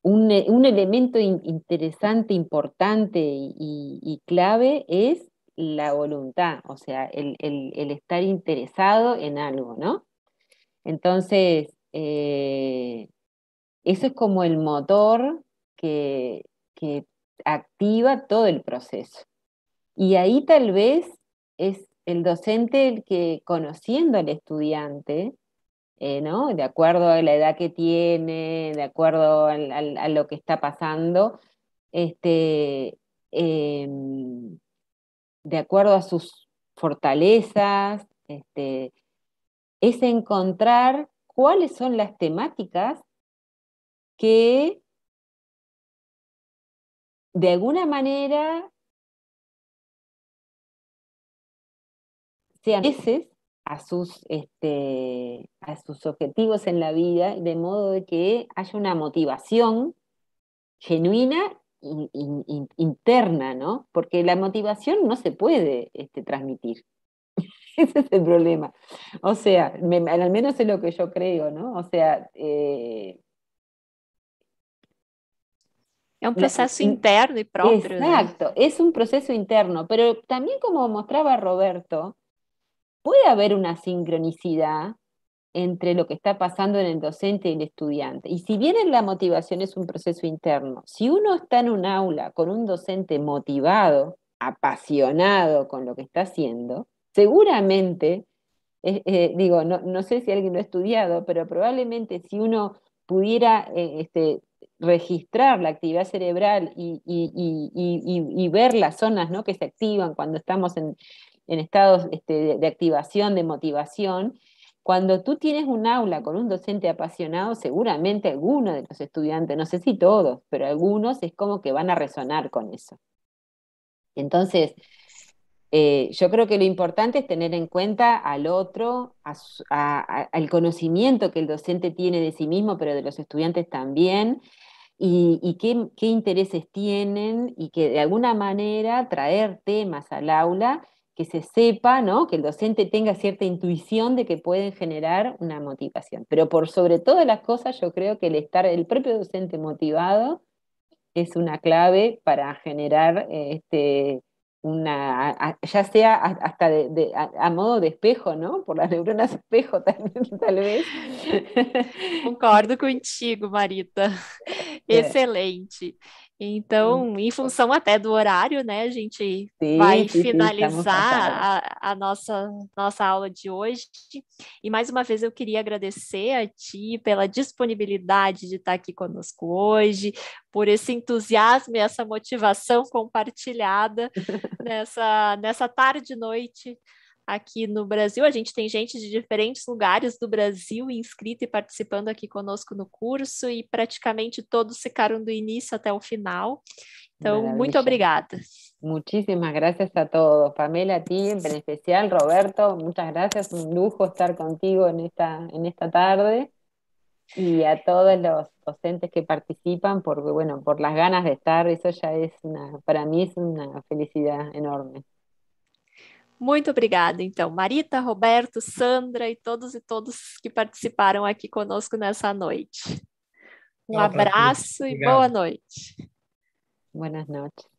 [SPEAKER 2] un elemento interesante, importante y clave es la voluntad, o sea, el estar interesado en algo, ¿no? Entonces, eso es como el motor que activa todo el proceso. Y ahí tal vez es el docente el que, conociendo al estudiante, ¿no? De acuerdo a la edad que tiene, de acuerdo a lo que está pasando, em, de acuerdo a sus fortalezas, es encontrar cuáles son las temáticas que de alguna manera sean veces a sus objetivos en la vida, de modo de que haya una motivación genuina interna, ¿no? Porque la motivación no se puede transmitir. Ese es el problema. O sea, al menos es lo que yo creo, ¿no? O sea,
[SPEAKER 1] É um processo interno e próprio, né?
[SPEAKER 2] exacto, es un proceso interno, pero también como mostraba Roberto, puede haber una sincronicidad entre lo que está pasando en el docente y el estudiante. Y si bien la motivación es un proceso interno, si uno está en un aula con un docente motivado, apasionado con lo que está haciendo, seguramente, digo, no sé si alguien lo ha estudiado, pero probablemente si uno pudiera registrar la actividad cerebral y ver las zonas, ¿no?, que se activan cuando estamos en estados de activación, de motivación, cuando tú tienes un aula con un docente apasionado, seguramente algunos de los estudiantes, no sé si todos, pero algunos es como que van a resonar con eso. Entonces, yo creo que lo importante es tener en cuenta al otro, al conocimiento que el docente tiene de sí mismo, pero de los estudiantes también, y qué intereses tienen, y que de alguna manera traer temas al aula que se sepa, ¿no?, que el docente tenga cierta intuición de que pueden generar una motivación. Pero por sobre todas las cosas, yo creo que el propio docente motivado es una clave para generar ya sea hasta a modo de espejo, ¿no? Por las neuronas espejo tal vez.
[SPEAKER 1] Concordo contigo, Marita. Excelente. Então, em função até do horário, né, a gente vai
[SPEAKER 2] Sí, estamos pasados.
[SPEAKER 1] finalizar a nossa aula de hoje. E mais uma vez eu queria agradecer a ti pela disponibilidade de estar aqui conosco hoje, por esse entusiasmo e essa motivação compartilhada nessa tarde e noite aqui no Brasil. A gente tem gente de diferentes lugares do Brasil inscrita e participando aqui conosco no curso, e praticamente todos ficaram do início até o final. Então, muito
[SPEAKER 2] Maravilla.
[SPEAKER 1] obrigada.
[SPEAKER 2] Muchísimas gracias a todos. Pamela, a ti en especial, Roberto, muchas gracias. Un lujo estar contigo en esta tarde. Y a todos los docentes que participan, porque bueno, por las ganas de estar, eso ya para mí es una felicidad enorme.
[SPEAKER 1] Muito obrigada, então, Marita, Roberto, Sandra e todos que participaram aqui conosco nessa noite. Um
[SPEAKER 3] Tchau pra todos.
[SPEAKER 1] abraço e
[SPEAKER 3] Obrigado.
[SPEAKER 1] boa noite.
[SPEAKER 2] Buenas noches.